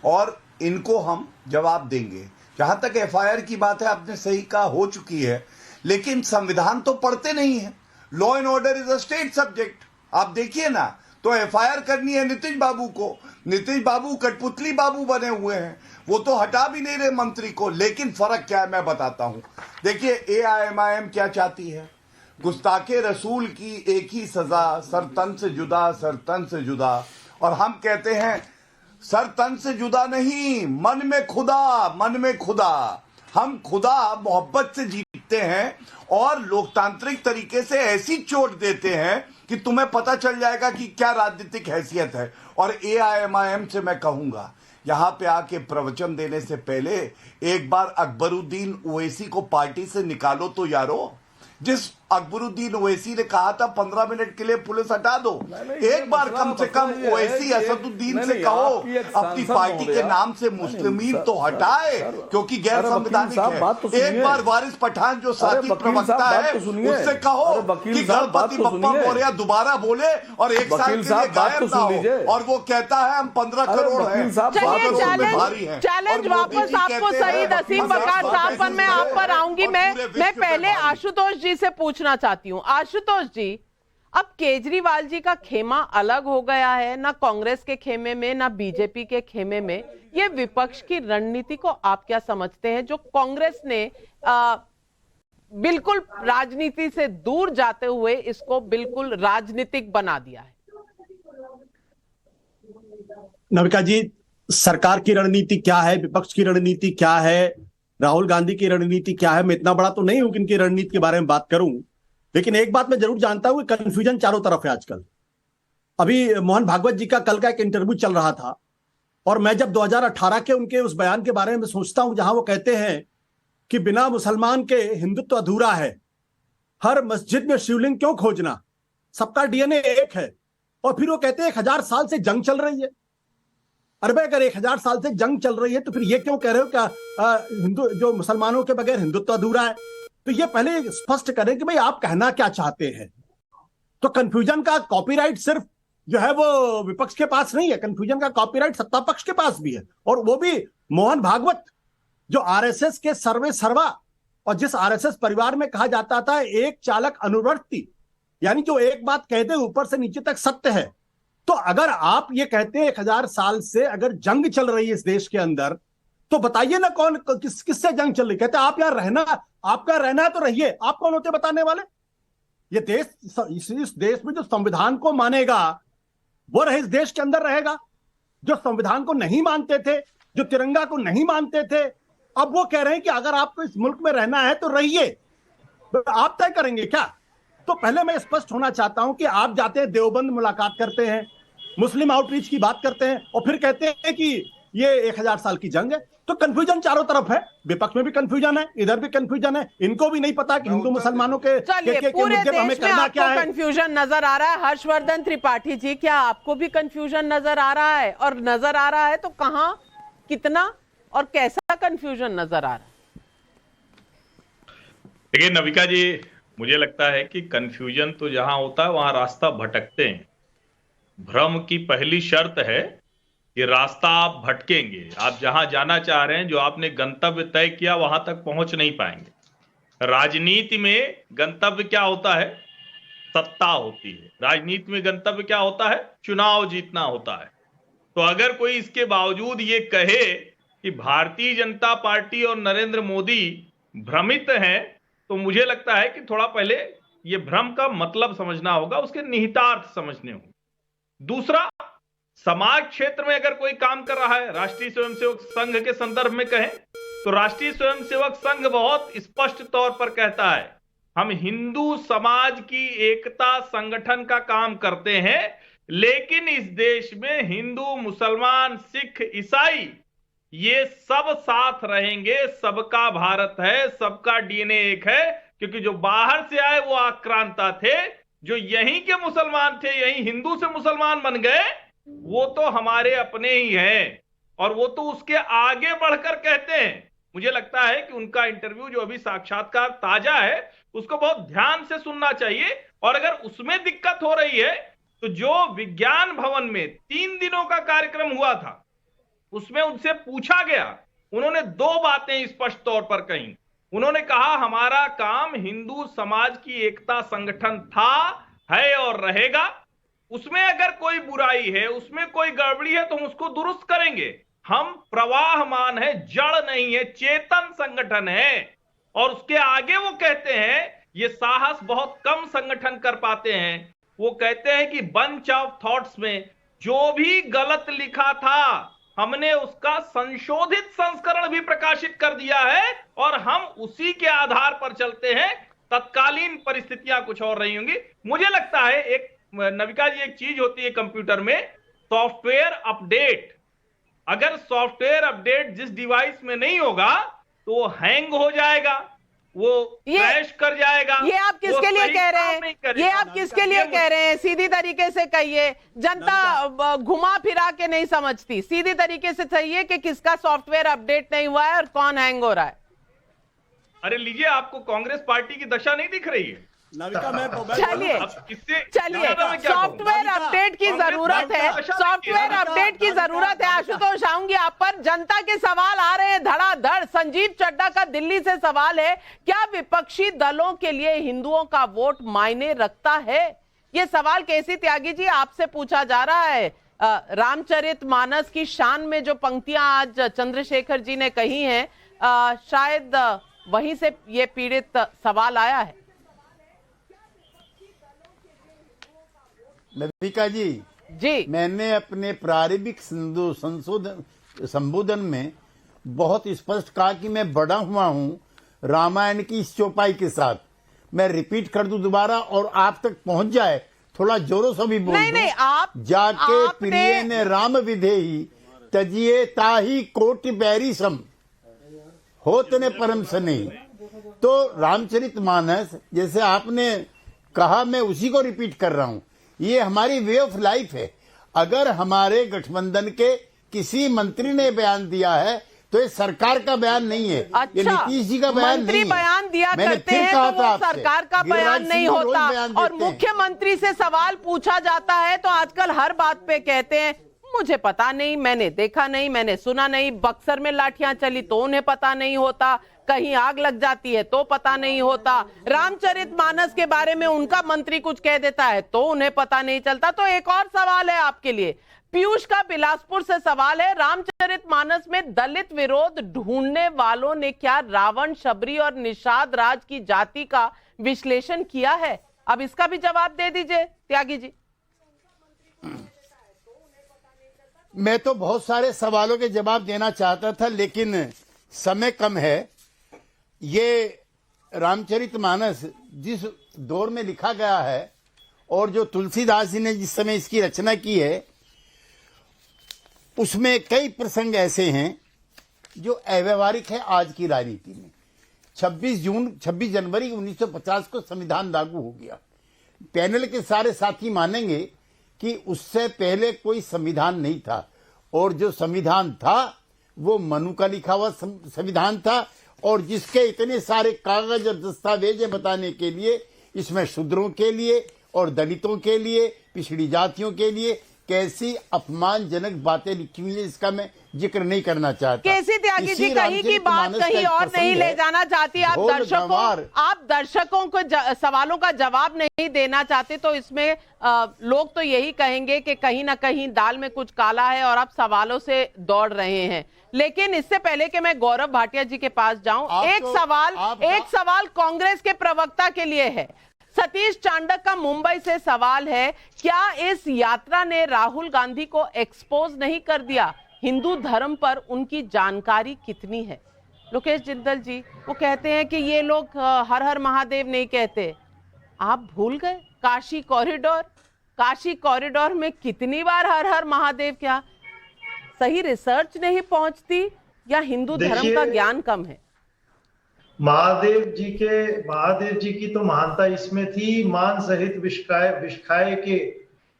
और इनको हम जवाब देंगे। जहां तक एफआईआर की बात है, आपने सही कहा, हो चुकी है, लेकिन संविधान तो पढ़ते नहीं है। Law and order is a state subject. आप देखिए ना, तो एफआईआर करनी है नीतीश बाबू को। नीतीश बाबू कठपुतली बाबू बने हुए हैं, वो तो हटा भी नहीं रहे मंत्री को। लेकिन फर्क क्या है मैं बताता हूं। देखिए एआईएमआईएम क्या चाहती है? गुस्ताखे रसूल की एक ही सजा, सर तन से जुदा, सर तन से जुदा। और हम कहते हैं सर तन से जुदा नहीं, मन में खुदा, मन में खुदा। हम खुदा मोहब्बत से जीतते हैं और लोकतांत्रिक तरीके से ऐसी चोट देते हैं कि तुम्हें पता चल जाएगा कि क्या राजनीतिक हैसियत है। और एआईएमआईएम से मैं कहूंगा, यहां पे आके प्रवचन देने से पहले एक बार अकबरुद्दीन ओवैसी को पार्टी से निकालो तो यारो। जिस अकबरुद्दीन ओवैसी ने कहा था 15 मिनट के लिए पुलिस हटा दो, एक बार कम से कम ओवैसी असदुद्दीन से कहो अपनी पार्टी के नाम से मुस्लिमीन तो हटाए, क्योंकि गैर संवैधानिक है। एक बार वारिस पठान जो साथी प्रवक्ता है उससे कहो कि गणपति बप्पा मौर्य दोबारा बोले और एक साल के लिए गायब ना हो। और वो कहता है हम 15 करोड़ हैं। चैलेंज वापस आपको सईद असीम वकार साहब पर मैं आप पर आऊंगी। मैं पहले आशुतोष जी से पूछना चाहती हूं। आशुतोष जी, अब केजरीवाल जी का खेमा अलग हो गया है, ना कांग्रेस के खेमे में ना बीजेपी के खेमे में। ये विपक्ष की रणनीति को आप क्या समझते हैं, जो कांग्रेस ने बिल्कुल राजनीति से दूर जाते हुए इसको बिल्कुल राजनीतिक बना दिया है? नविका जी, सरकार की रणनीति क्या है, विपक्ष की रणनीति क्या है, राहुल गांधी की रणनीति क्या है? मैं इतना बड़ा तो नहीं हूं कि इनकी रणनीति के बारे में बात करूं, लेकिन एक बात मैं जरूर जानता हूं कि कंफ्यूजन चारों तरफ है आजकल। अभी मोहन भागवत जी का कल का एक इंटरव्यू चल रहा था, और मैं जब 2018 के उनके उस बयान के बारे में सोचता हूं जहां वो कहते हैं कि बिना मुसलमान के हिंदुत्व अधूरा है, हर मस्जिद में शिवलिंग क्यों खोजना, सबका डीएनए एक है। और फिर वो कहते हैं 1000 साल से जंग चल रही है। अरे भाई, अगर 1000 साल से जंग चल रही है तो फिर ये क्यों कह रहे हो क्या हिंदू जो मुसलमानों के बगैर हिंदुत्व अधूरा है? तो ये पहले स्पष्ट करें कि भाई आप कहना क्या चाहते हैं। तो कंफ्यूजन का कॉपीराइट सिर्फ जो है वो विपक्ष के पास नहीं है, कंफ्यूजन का कॉपीराइट सत्ता पक्ष के पास भी है, और वो भी मोहन भागवत जो आरएसएस के सर्वे सर्वा, और जिस आरएसएस परिवार में कहा जाता था एक चालक अनुवर्ती, यानी जो एक बात कहते हैं ऊपर से नीचे तक सत्य है। तो अगर आप ये कहते हैं 1000 साल से अगर जंग चल रही है इस देश के अंदर, तो बताइए ना कौन किससे जंग चल रही। कहते हैं आप यार रहना, आपका रहना है तो रहिए, आप कौन होते बताने वाले। ये देश, इस देश में जो संविधान को मानेगा वो रहे, इस देश के अंदर रहेगा। जो संविधान को नहीं मानते थे, जो तिरंगा को नहीं मानते थे, अब वो कह रहे हैं कि अगर आपको इस मुल्क में रहना है तो रहिए। आप तय करेंगे क्या? तो पहले मैं स्पष्ट होना चाहता हूं कि आप जाते हैं देवबंद, मुलाकात करते हैं, मुस्लिम आउटरीच की बात करते हैं, और फिर कहते हैं कि ये 1000 साल की जंग है। तो कंफ्यूजन चारों तरफ है, विपक्ष में भी कंफ्यूजन है, इधर भी कंफ्यूजन है। इनको भी नहीं पता कि हिंदू मुसलमानों के मुद्दे पर हमें करना क्या है। कंफ्यूजन नजर आ रहा है। हर्षवर्धन त्रिपाठी जी, क्या आपको भी कंफ्यूजन नजर आ रहा है? और नजर आ रहा है तो कहां, कितना और कैसा कंफ्यूजन नजर आ रहा है? देखिए नविका जी, मुझे लगता है कि कंफ्यूजन तो जहां होता है वहां रास्ता भटकते हैं। भ्रम की पहली शर्त है कि रास्ता आप भटकेंगे। आप जहां जाना चाह रहे हैं, जो आपने गंतव्य तय किया, वहां तक पहुंच नहीं पाएंगे। राजनीति में गंतव्य क्या होता है? सत्ता होती है। राजनीति में गंतव्य क्या होता है? चुनाव जीतना होता है। तो अगर कोई इसके बावजूद ये कहे कि भारतीय जनता पार्टी और नरेंद्र मोदी भ्रमित हैं, तो मुझे लगता है कि थोड़ा पहले ये भ्रम का मतलब समझना होगा, उसके निहितार्थ समझने होंगे। दूसरा, समाज क्षेत्र में अगर कोई काम कर रहा है, राष्ट्रीय स्वयंसेवक संघ के संदर्भ में कहें तो राष्ट्रीय स्वयंसेवक संघ बहुत स्पष्ट तौर पर कहता है, हम हिंदू समाज की एकता संगठन का काम करते हैं, लेकिन इस देश में हिंदू, मुसलमान, सिख, ईसाई ये सब साथ रहेंगे। सबका भारत है, सबका डीएनए एक है। क्योंकि जो बाहर से आए वो आक्रांता थे, जो यहीं के मुसलमान थे, यहीं हिंदू से मुसलमान बन गए, वो तो हमारे अपने ही हैं। और वो तो उसके आगे बढ़कर कहते हैं। मुझे लगता है कि उनका इंटरव्यू जो अभी साक्षात्कार ताजा है, उसको बहुत ध्यान से सुनना चाहिए। और अगर उसमें दिक्कत हो रही है तो जो विज्ञान भवन में 3 दिनों का कार्यक्रम हुआ था, उसमें उनसे पूछा गया, उन्होंने 2 बातें स्पष्ट तौर पर कही। उन्होंने कहा हमारा काम हिंदू समाज की एकता संगठन था, है और रहेगा। उसमें अगर कोई बुराई है, उसमें कोई गड़बड़ी है तो हम उसको दुरुस्त करेंगे। हम प्रवाहमान है, जड़ नहीं है, चेतन संगठन है। और उसके आगे वो कहते हैं, ये साहस बहुत कम संगठन कर पाते हैं। वो कहते हैं कि बंच ऑफ थॉट्स में जो भी गलत लिखा था, हमने उसका संशोधित संस्करण भी प्रकाशित कर दिया है और हम उसी के आधार पर चलते हैं। तत्कालीन परिस्थितियां कुछ और रही होंगी। मुझे लगता है एक नविका जी, एक चीज होती है कंप्यूटर में, सॉफ्टवेयर अपडेट। अगर सॉफ्टवेयर अपडेट जिस डिवाइस में नहीं होगा तो वो हैंग हो जाएगा, वो क्रैश कर जाएगा। ये आप किसके लिए कह रहे हैं? ये आप किसके लिए कह रहे हैं? सीधी तरीके से कहिए। जनता घुमा फिरा के नहीं समझती, सीधी तरीके से कहिए कि किसका सॉफ्टवेयर अपडेट नहीं हुआ है और कौन हैंग हो रहा है। अरे लीजिए, आपको कांग्रेस पार्टी की दशा नहीं दिख रही है? चलिए, सॉफ्टवेयर अपडेट की जरूरत है, सॉफ्टवेयर अपडेट की जरूरत है। आशुतोष, आऊंगी आप पर। जनता के सवाल आ रहे हैं धड़ाधड़। संजीव चड्ढा का दिल्ली से सवाल है, क्या विपक्षी दलों के लिए हिंदुओं का वोट मायने रखता है? ये सवाल केसी त्यागी जी आपसे पूछा जा रहा है। रामचरितमानस की शान में जो पंक्तियां आज चंद्रशेखर जी ने कही हैं, शायद वहीं से ये पीड़ित सवाल आया है। नविका जी, मैंने अपने प्रारंभिक संबोधन में बहुत स्पष्ट कहा कि मैं बड़ा हुआ हूं रामायण की इस चौपाई के साथ। मैं रिपीट कर दूं दोबारा और आप तक पहुंच जाए, थोड़ा जोरों से भी बोल दूं। नहीं, आप जाके प्रिय ने राम विधेही तजिए ताही कोटि बैरी सम होत ने परम स्नेही। तो रामचरितमानस जैसे आपने कहा, मैं उसी को रिपीट कर रहा हूं। ये हमारी वे ऑफ लाइफ है। अगर हमारे गठबंधन के किसी मंत्री ने बयान दिया है तो ये सरकार का बयान नहीं है, ये नीतीश जी का बयान मंत्री नहीं है। बयान दिया मैंने करते फिर हैं कहा तो था वो आपसे, सरकार का गिरिराज बयान सिंह नहीं रोज होता, बयान और देते हैं। मुख्यमंत्री से सवाल पूछा जाता है तो आजकल हर बात पे कहते हैं मुझे पता नहीं, मैंने देखा नहीं, मैंने सुना नहीं। बक्सर में लाठियां चली तो उन्हें पता नहीं होता, कहीं आग लग जाती है तो पता नहीं होता, रामचरितमानस के बारे में उनका मंत्री कुछ कह देता है तो उन्हें पता नहीं चलता। तो एक और सवाल है आपके लिए, पीयूष का बिलासपुर से सवाल है, रामचरितमानस में दलित विरोध ढूंढने वालों ने क्या रावण, शबरी और निषाद राज की जाति का विश्लेषण किया है? अब इसका भी जवाब दे दीजिए त्यागी जी। मैं तो बहुत सारे सवालों के जवाब देना चाहता था, लेकिन समय कम है। ये रामचरितमानस जिस दौर में लिखा गया है और जो तुलसीदास जी ने जिस समय इसकी रचना की है, उसमें कई प्रसंग ऐसे हैं जो अव्यवहारिक है आज की राजनीति में। 26 जनवरी 1950 को संविधान लागू हो गया। पैनल के सारे साथी मानेंगे कि उससे पहले कोई संविधान नहीं था, और जो संविधान था वो मनु का लिखा हुआ संविधान था, और जिसके इतने सारे कागज और दस्तावेज बताने के लिए इसमें शूद्रों के लिए और दलितों के लिए, पिछड़ी जातियों के लिए कैसी अपमानजनक बातें लिखी हुई है, इसका मैं जिक्र नहीं करना चाहता। केसी त्यागी जी कहीं की बात कहीं और नहीं ले जाना चाहती, आप दर्शकों को सवालों का जवाब नहीं देना चाहते, तो इसमें लोग तो यही कहेंगे कि कहीं ना कहीं दाल में कुछ काला है और आप सवालों से दौड़ रहे हैं। लेकिन इससे पहले कि मैं गौरव भाटिया जी के पास जाऊं, एक सवाल कांग्रेस के प्रवक्ता के लिए है। सतीश चांडक का मुंबई से सवाल है, क्या इस यात्रा ने राहुल गांधी को एक्सपोज नहीं कर दिया? हिंदू धर्म पर उनकी जानकारी कितनी है? लोकेश जिंदल जी वो कहते हैं कि ये लोग हर हर महादेव नहीं कहते। आप भूल गए काशी कॉरिडोर में कितनी बार हर हर महादेव? क्या सही रिसर्च नहीं पहुंचती या हिंदू धर्म का ज्ञान कम है? महादेव जी की तो महानता इसमें थी, मान सहित विषखाए के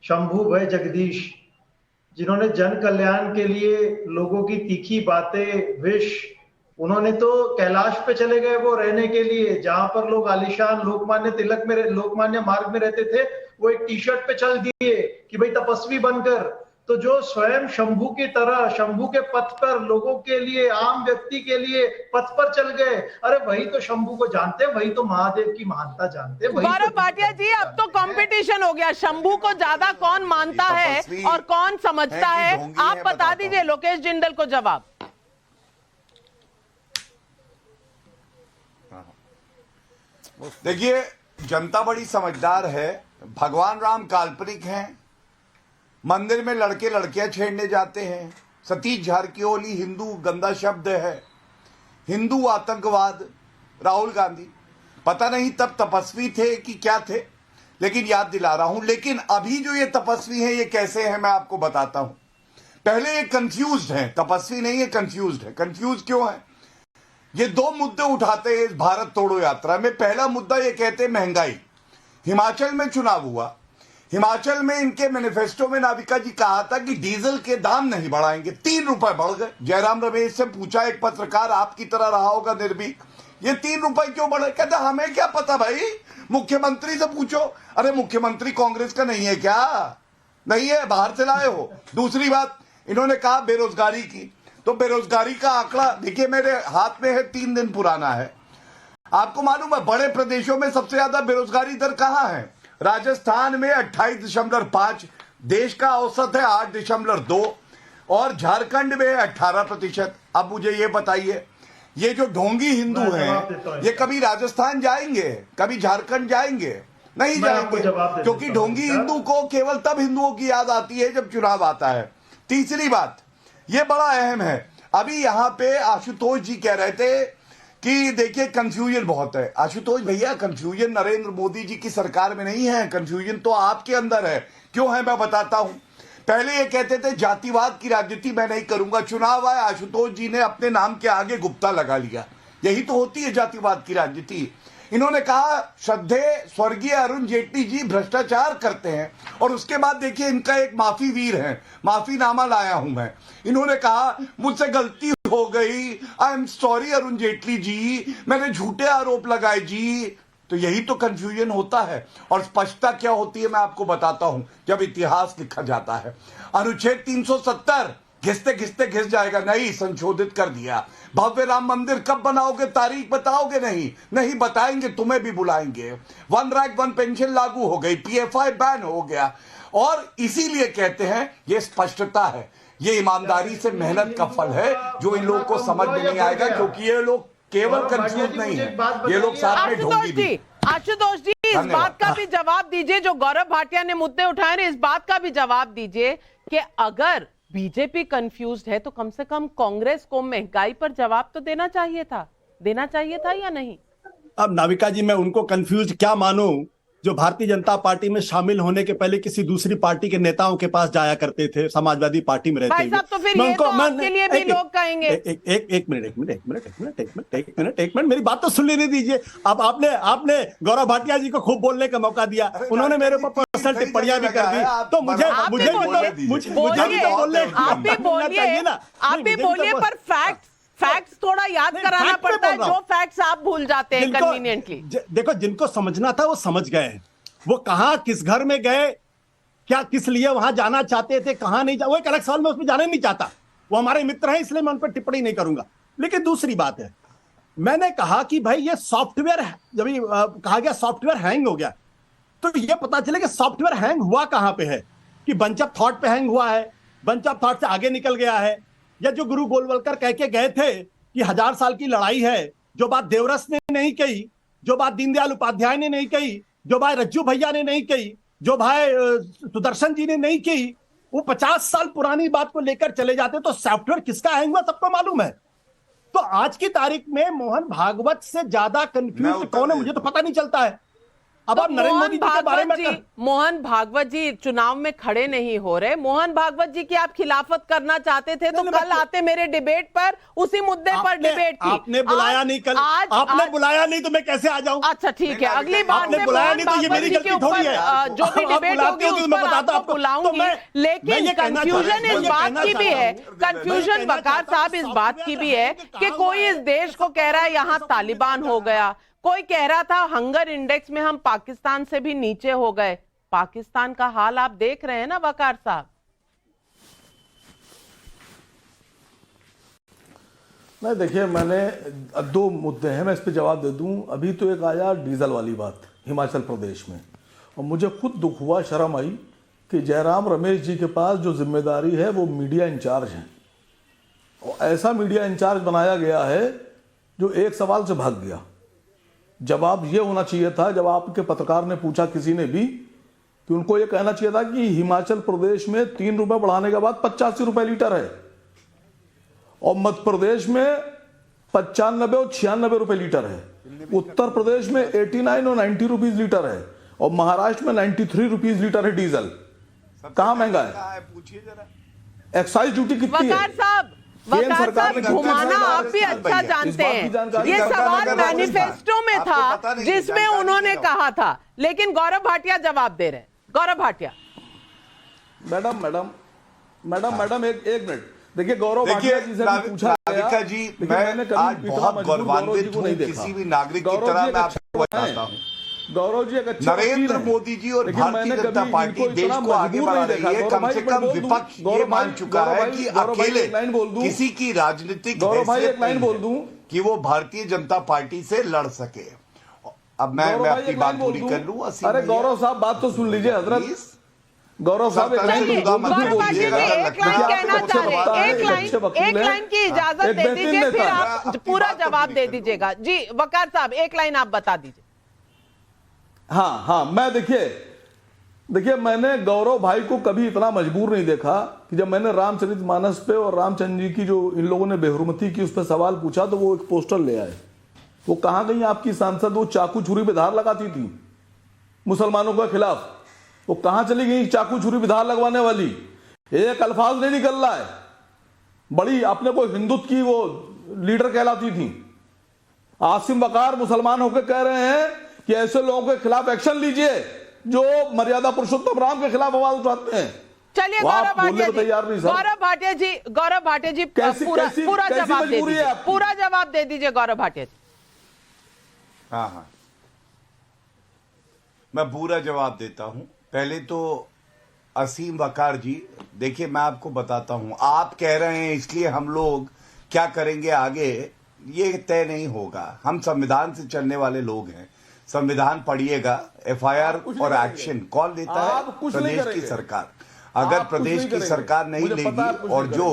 शंभु भय जगदीश, जिन्होंने जन कल्याण के लिए लोगों की तीखी बातें, विष, उन्होंने तो कैलाश पे चले गए वो रहने के लिए, जहां पर लोग आलिशान लोकमान्य मार्ग में रहते थे, वो एक टी शर्ट पे चल दिए कि भाई तपस्वी बनकर। तो जो स्वयं शंभू की तरह शंभू के पथ पर लोगों के लिए, आम व्यक्ति के लिए पथ पर चल गए, अरे वही तो शंभू को जानते हैं, वही तो महादेव की महानता जानते हैं। गौरव भाटिया जी, अब तो कंपटीशन हो गया, शंभू को ज्यादा कौन मानता है और कौन समझता है? आप बता दीजिए लोकेश जिंदल को जवाब। देखिए, जनता बड़ी समझदार है। भगवान राम काल्पनिक हैं, मंदिर में लड़के लड़कियां छेड़ने जाते हैं। सतीश झारकिहोली हिंदू गंदा शब्द है, हिंदू आतंकवाद। राहुल गांधी पता नहीं तब तपस्वी थे कि क्या थे, लेकिन याद दिला रहा हूं। लेकिन अभी जो ये तपस्वी हैं, ये कैसे हैं मैं आपको बताता हूं। पहले ये कंफ्यूज्ड हैं, तपस्वी नहीं है, कंफ्यूज्ड है। कंफ्यूज क्यों है? ये दो मुद्दे उठाते हैं इस भारत तोड़ो यात्रा में। पहला मुद्दा ये कहते हैं महंगाई। हिमाचल में चुनाव हुआ, हिमाचल में इनके मैनिफेस्टो में नाविका जी कहा था कि डीजल के दाम नहीं बढ़ाएंगे, 3 रुपए बढ़ गए। जयराम रमेश से पूछा एक पत्रकार, आपकी तरह रहा होगा निर्भीक, ये 3 रुपए क्यों बढ़े? कहते हमें क्या पता भाई, मुख्यमंत्री से पूछो। अरे मुख्यमंत्री कांग्रेस का नहीं है क्या? नहीं है, बाहर से लाए हो। दूसरी बात इन्होंने कहा बेरोजगारी की, तो बेरोजगारी का आंकड़ा देखिए मेरे हाथ में है, 3 दिन पुराना है। आपको मालूम है बड़े प्रदेशों में सबसे ज्यादा बेरोजगारी दर कहां है? राजस्थान में 28.5, देश का औसत है 8.2, और झारखंड में 18%। अब मुझे ये बताइए, ये जो ढोंगी हिंदू हैं, ये कभी राजस्थान जाएंगे, कभी झारखंड जाएंगे? नहीं जाएंगे, क्योंकि ढोंगी हिंदू को केवल तब हिंदुओं की याद आती है जब चुनाव आता है। तीसरी बात, ये बड़ा अहम है, अभी यहां पे आशुतोष जी कह रहे थे कि देखिए कंफ्यूजन बहुत है। आशुतोष भैया, कंफ्यूजन नरेंद्र मोदी जी की सरकार में नहीं है, कंफ्यूजन तो आपके अंदर है। क्यों है मैं बताता हूं। पहले ये कहते थे जातिवाद की राजनीति मैं नहीं करूंगा, चुनाव आए आशुतोष जी ने अपने नाम के आगे गुप्ता लगा लिया। यही तो होती है जातिवाद की राजनीति। इन्होंने कहा श्रद्धे स्वर्गीय अरुण जेटली जी भ्रष्टाचार करते हैं, और उसके बाद देखिए इनका एक माफी वीर है, माफीनामा लाया हूं मैं। इन्होंने कहा मुझसे गलती हो गई, I am sorry Arun Jaitley ji, मैंने झूठे आरोप लगाए जी। तो यही तो कंफ्यूजन होता है। और स्पष्टता क्या होती है मैं आपको बताता हूं, जब इतिहास लिखा जाता है। अनुच्छेद 370 घिसते घिसते घिस जाएगा, नहीं संशोधित कर दिया। भव्य राम मंदिर कब बनाओगे, तारीख बताओगे, नहीं बताएंगे, तुम्हें भी बुलाएंगे। वन रैंक वन पेंशन लागू हो गई, पीएफआई बैन हो गया। और इसीलिए कहते हैं ये स्पष्टता है, ये ईमानदारी से मेहनत का फल है, जो इन लोगों को समझ में नहीं आएगा, क्योंकि ये लोग केवल कंफ्यूज नहीं है, ये लोग साथ में ढोंगी भी। आशुतोष जी, इस बात का भी जवाब दीजिए, जो गौरव भाटिया ने मुद्दे उठाए ना, इस बात का भी जवाब दीजिए कि अगर बीजेपी कंफ्यूज्ड है तो कम से कम कांग्रेस को महंगाई पर जवाब तो देना चाहिए था या नहीं? अब नाविका जी, मैं उनको कंफ्यूज क्या मानूं जो भारतीय जनता पार्टी में शामिल होने के पहले किसी दूसरी पार्टी के नेताओं के पास जाया करते थे, समाजवादी पार्टी में रहते भाई साहब, तो फिर ये तो आपके लिए भी लोग कहेंगे। एक मिनट, मेरी बात तो सुन लेने दीजिए। अब आपने गौरव भाटिया जी को खूब बोलने का मौका दिया, उन्होंने मेरे ऊपर पर्सनल टिप्पणियां भी कर दी, तो मुझे आप भी बोलिए, पर फैक्ट्स थोड़ा याद कराना पड़ता है, जो फैक्ट्स आप भूल जाते हैं कन्वीनियंटली। देखो, जिनको समझना था वो समझ गए, वो कहां किस घर में गए, क्या किस लिए वहां जाना चाहते थे, कहां नहीं वो एक अलग सवाल, मैं उसमें जाना नहीं चाहता, वो हमारे मित्र हैं, इसलिए मैं उन पर टिप्पणी नहीं करूंगा। लेकिन दूसरी बात है, मैंने कहा कि भाई ये सॉफ्टवेयर, जब कहा गया सॉफ्टवेयर हैंग हो गया, तो ये पता चले कि सॉफ्टवेयर हैंग हुआ कहां पे है, कि बंच ऑफ थॉट पे हैंग हुआ है, बंच ऑफ थॉट से आगे निकल गया है, या जो गुरु गोलवलकर कह के गए थे कि 1000 साल की लड़ाई है, जो बात देवरस ने नहीं कही, जो बात दीनदयाल उपाध्याय ने नहीं कही, जो भाई रज्जू भैया ने नहीं कही, जो भाई सुदर्शन जी ने नहीं कही, वो 50 साल पुरानी बात को लेकर चले जाते, तो सॉफ्टवेयर किसका हैंग हुआ सबको मालूम है। तो आज की तारीख में मोहन भागवत से ज्यादा कंफ्यूज कौन है, मुझे तो पता नहीं चलता है। अब आप नरेंद्र मोदी जी के बारे में, मोहन भागवत जी चुनाव में खड़े नहीं हो रहे, मोहन भागवत जी की आप खिलाफत करना चाहते थे तो कल आते मेरे डिबेट पर, उसी मुद्दे पर डिबेट थी। आपने बुलाया नहीं, कल आपने बुलाया नहीं तो मैं कैसे आ जाऊं? अच्छा ठीक है, अगली बार आपने बुलाया नहीं तो ये मेरी गलती थोड़ी है, जो भी डिबेट होगी उस पर आपको बुलाऊंगी। लेकिन कंफ्यूजन इस बात की भी है, कंफ्यूजन वकार साहब इस बात की भी है कि कोई इस देश को कह रहा है यहाँ तालिबान हो गया, कोई कह रहा था हंगर इंडेक्स में हम पाकिस्तान से भी नीचे हो गए। पाकिस्तान का हाल आप देख रहे हैं ना वकार साहब। नहीं, देखिए, मैंने 2 मुद्दे हैं, मैं इस पे जवाब दे दूं। अभी तो एक आया डीजल वाली बात हिमाचल प्रदेश में, और मुझे खुद दुख हुआ, शर्म आई कि जयराम रमेश जी के पास जो जिम्मेदारी है वो मीडिया इंचार्ज है, और ऐसा मीडिया इंचार्ज बनाया गया है जो एक सवाल से भाग गया। जवाब ये होना चाहिए था, जब आपके पत्रकार ने पूछा किसी ने भी, कि उनको ये कहना चाहिए था कि हिमाचल प्रदेश में 3 रुपए बढ़ाने के बाद 85 रुपए लीटर है, और मध्य प्रदेश में 95 और 96 रुपए लीटर है, उत्तर प्रदेश में 89 और 90 रुपीज लीटर है, और महाराष्ट्र में 93 रुपीज लीटर है डीजल। कहां महंगा है? पूछिए जरा। एक्साइज ड्यूटी कितनी है? केंद्र सरकार ने घुमाना आप भी अच्छा जानते हैं, ये सवाल मैनिफेस्टो में था जिसमें उन्होंने कहा था, लेकिन गौरव भाटिया जवाब दे रहे हैं। गौरव भाटिया। मैडम एक मिनट, देखिए गौरव भाटिया जी से पूछा गया जी, मैं आज बहुत गौरवान्वित हूं, किसी भी नागरिक की तरह मैं आपको बताता हूं, गौरव जी एक अच्छा नरेंद्र मोदी जी और भारतीय जनता पार्टी देश को आगे बढ़ा रही है। कम से कम विपक्ष ये मान चुका है कि अकेले किसी की राजनीतिक हैसियत नहीं है कि वो भारतीय जनता पार्टी से लड़ सके। अब मैं अपनी बात पूरी कर लूं। अरे गौरव साहब, बात तो सुन लीजिए हजरत। गौरव साहब एक लाइन की इजाजत दे दीजिए, फिर आप पूरा जवाब दे दीजिएगा। जी वकार साहब, एक लाइन आप बता दीजिए। हाँ, मैं देखिए मैंने गौरव भाई को कभी इतना मजबूर नहीं देखा कि जब मैंने रामचरितमानस पे और रामचंद्र जी की जो इन लोगों ने बेहुरमती की उस पर सवाल पूछा, तो वो एक पोस्टर ले आए। वो कहां गई आपकी सांसद, वो चाकू छुरी पे धार लगाती थी मुसलमानों के खिलाफ, वो कहां चली गई चाकू छुरी पे धार लगवाने वाली? एक अल्फाज नहीं निकल रहा है। बड़ी अपने को हिंदुत्व की वो लीडर कहलाती थी। आसिम वकार मुसलमान होकर कह रहे हैं कि ऐसे लोगों के खिलाफ एक्शन लीजिए जो मर्यादा पुरुषोत्तम राम के खिलाफ आवाज उठाते हैं। चलिए वो आप गौरव बोलने भाटिया को जी, तैयार नहीं सर। गौरव भाटिया जी पूरा जवाब दे दीजिए, पूरा जवाब दे दीजिए गौरव भाटिया जी। हाँ, मैं पूरा जवाब देता हूं। पहले तो असीम वकार जी, देखिए मैं आपको बताता हूं, आप कह रहे हैं इसलिए हम लोग क्या करेंगे आगे, ये तय नहीं होगा। हम संविधान से चलने वाले लोग हैं। संविधान पढ़िएगा, एफआईआर और एक्शन कौन लेता है? प्रदेश की सरकार। अगर प्रदेश की सरकार नहीं लेगी और जो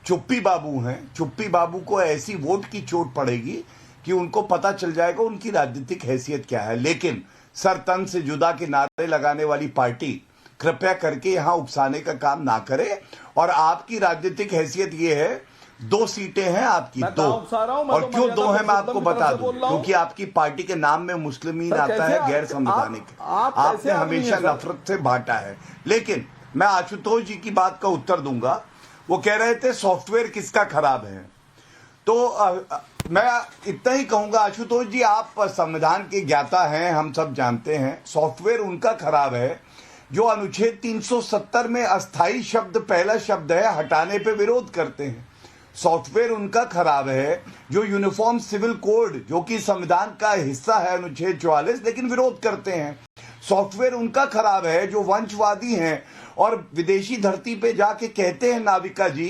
चुप्पी बाबू हैं, चुप्पी बाबू को ऐसी वोट की चोट पड़ेगी कि उनको पता चल जाएगा उनकी राजनीतिक हैसियत क्या है। लेकिन सर तन से जुदा के नारे लगाने वाली पार्टी कृपया करके यहां उकसाने का काम ना करे। और आपकी राजनीतिक हैसियत ये है, 2 सीटें हैं आपकी, 2। और क्यों 2 है मैं आपको बता दूं, क्योंकि आपकी पार्टी के नाम में मुस्लिमीन आता है, गैर संवैधानिक। आपने हमेशा नफरत से बांटा है। लेकिन मैं आशुतोष जी की बात का उत्तर दूंगा। वो कह रहे थे सॉफ्टवेयर किसका खराब है, तो मैं इतना ही कहूंगा आशुतोष जी, आप संविधान के ज्ञाता हैं, हम सब जानते हैं। सॉफ्टवेयर उनका खराब है जो अनुच्छेद 370 में अस्थाई शब्द पहला शब्द है, हटाने पे विरोध करते हैं। सॉफ्टवेयर उनका खराब है जो यूनिफॉर्म सिविल कोड, जो कि संविधान का हिस्सा है, अनुच्छेद 44, लेकिन विरोध करते हैं। सॉफ्टवेयर उनका खराब है जो वंशवादी हैं और विदेशी धरती पे जाके कहते हैं नाविका जी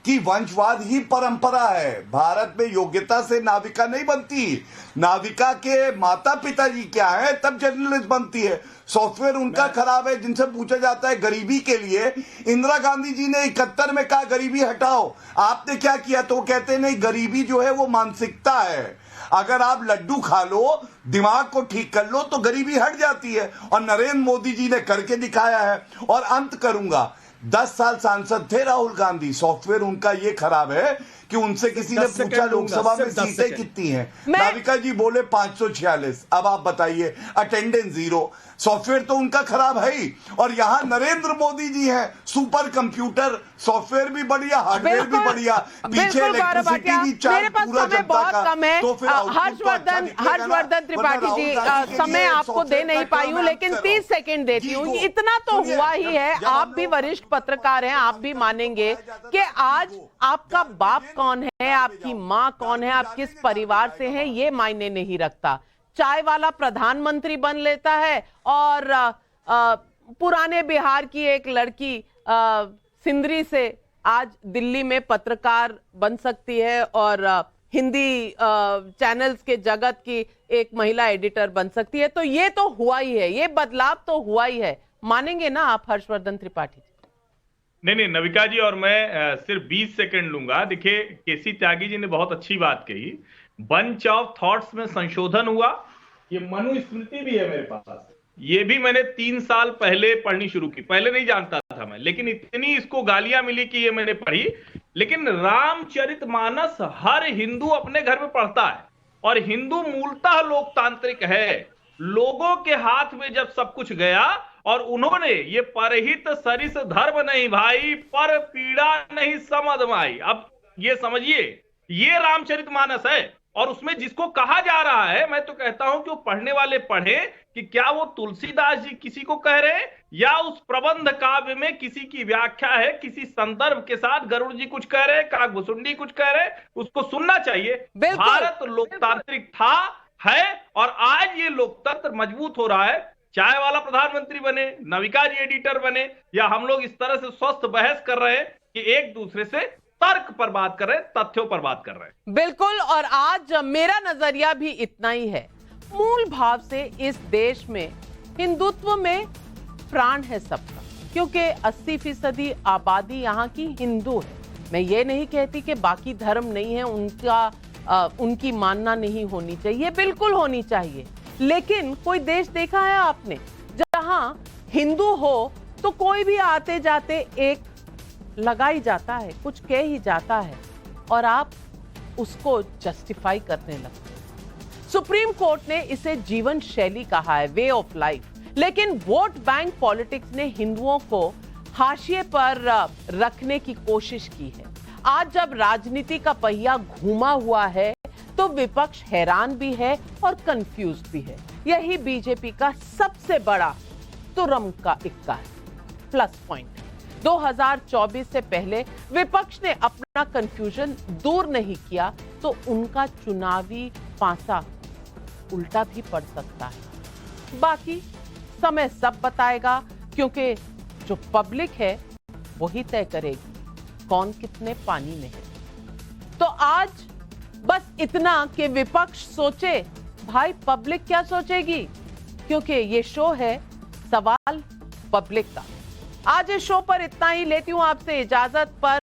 कि वंशवाद ही परंपरा है, भारत में योग्यता से नाविका नहीं बनती, नाविका के माता पिता जी क्या है तब जर्नलिस्ट बनती है। सॉफ्टवेयर उनका खराब है जिनसे पूछा जाता है गरीबी के लिए। इंदिरा गांधी जी ने 71 में कहा गरीबी हटाओ, आपने क्या किया? तो वो कहते हैं नहीं, गरीबी जो है वो मानसिकता है, अगर आप लड्डू खा लो, दिमाग को ठीक कर लो तो गरीबी हट जाती है। और नरेंद्र मोदी जी ने करके दिखाया है। और अंत करूंगा, 10 साल सांसद थे राहुल गांधी, सॉफ्टवेयर उनका ये खराब है कि उनसे किसी ने पूछा लोकसभा में सीटें कितनी हैं, नाविका जी बोले 546। अब आप बताइए, अटेंडेंस 0। सॉफ्टवेयर तो उनका खराब है ही। और यहां नरेंद्र मोदी जी हैं, सुपर कंप्यूटर, सॉफ्टवेयर भी बढ़िया, हार्डवेयर भी बढ़िया, पीछे इलेक्ट्रिसिटी भी चार्ज पूरा जनता का। तो फिर हर्षवर्धन त्रिपाठी जी, समय आपको दे नहीं पाई हूं, लेकिन 30 सेकंड देती हूं। इतना तो हुआ ही है, आप भी वरिष्ठ पत्रकार हैं, आप भी मानेंगे कि आज आपका बाप कौन है, आपकी मां कौन है, आप किस परिवार से हैं, ये मायने नहीं रखता। चाय वाला प्रधानमंत्री बन लेता है और पुराने बिहार की एक लड़की सिंदरी से आज दिल्ली में पत्रकार बन सकती है और हिंदी चैनल्स के जगत की एक महिला एडिटर बन सकती है। तो ये तो हुआ ही है, ये बदलाव तो हुआ ही है, मानेंगे ना आप हर्षवर्धन त्रिपाठी? नहीं नविका जी, और मैं सिर्फ 20 सेकंड लूंगा। देखिए, केसी त्यागी जी ने बहुत अच्छी बात कही, बंच ऑफ थॉट्स में संशोधन हुआ। ये मनुस्मृति भी है मेरे पास, ये भी मैंने 3 साल पहले पढ़नी शुरू की, पहले नहीं जानता था मैं, लेकिन इतनी इसको गालियां मिली कि ये मैंने पढ़ी। लेकिन रामचरितमानस हर हिंदू अपने घर में पढ़ता है, और हिंदू मूलतः लोकतांत्रिक है। लोगों के हाथ में जब सब कुछ गया और उन्होंने ये परहित सरिस धर्म नहीं भाई, पर पीड़ा नहीं समझ माई, अब ये समझिए, ये रामचरितमानस है। और उसमें जिसको कहा जा रहा है, मैं तो कहता हूं कि वो पढ़ने वाले पढ़ें कि क्या वो तुलसीदास जी किसी को कह रहे हैं या उस प्रबंध काव्य में किसी की व्याख्या है, किसी संदर्भ के साथ गरुड़ जी कुछ कह रहे हैं, काकभुसुंडी कुछ कह रहे हैं, उसको सुनना चाहिए। भारत लोकतांत्रिक था, है, और आज ये लोकतंत्र मजबूत हो रहा है। चाय वाला प्रधानमंत्री बने, नविका जी एडिटर बने, या हम लोग इस तरह से स्वस्थ बहस कर रहे हैं कि एक दूसरे से तर्क पर बात कर रहे हैं, तथ्यों पर बात कर रहे हैं। बिल्कुल, और आज मेरा नजरिया भी इतना ही है। मूल भाव से इस देश में हिंदुत्व में प्राण है सबका, क्योंकि 80% आबादी यहाँ की हिंदू है। मैं ये नहीं कहती कि बाकी धर्म नहीं है, उनकी मानना नहीं होनी चाहिए, बिल्कुल होनी चाहिए। लेकिन कोई देश देखा है आपने जहां हिंदू हो तो कोई भी आते जाते एक लगा ही जाता है, कुछ कह ही जाता है, और आप उसको जस्टिफाई करने लगते हैं। सुप्रीम कोर्ट ने इसे जीवन शैली कहा है, वे ऑफ लाइफ। लेकिन वोट बैंक पॉलिटिक्स ने हिंदुओं को हाशिए पर रखने की कोशिश की है। आज जब राजनीति का पहिया घूमा हुआ है तो विपक्ष हैरान भी है और कंफ्यूज भी है। यही बीजेपी का सबसे बड़ा तुरम का इक्का है, प्लस पॉइंट। 2024 से पहले विपक्ष ने अपना कंफ्यूजन दूर नहीं किया तो उनका चुनावी पासा उल्टा भी पड़ सकता है। बाकी समय सब बताएगा, क्योंकि जो पब्लिक है वही तय करेगी कौन कितने पानी में है। तो आज बस इतना कि विपक्ष सोचे भाई पब्लिक क्या सोचेगी, क्योंकि ये शो है सवाल पब्लिक का। आज इस शो पर इतना ही, लेती हूं आपसे इजाजत। पर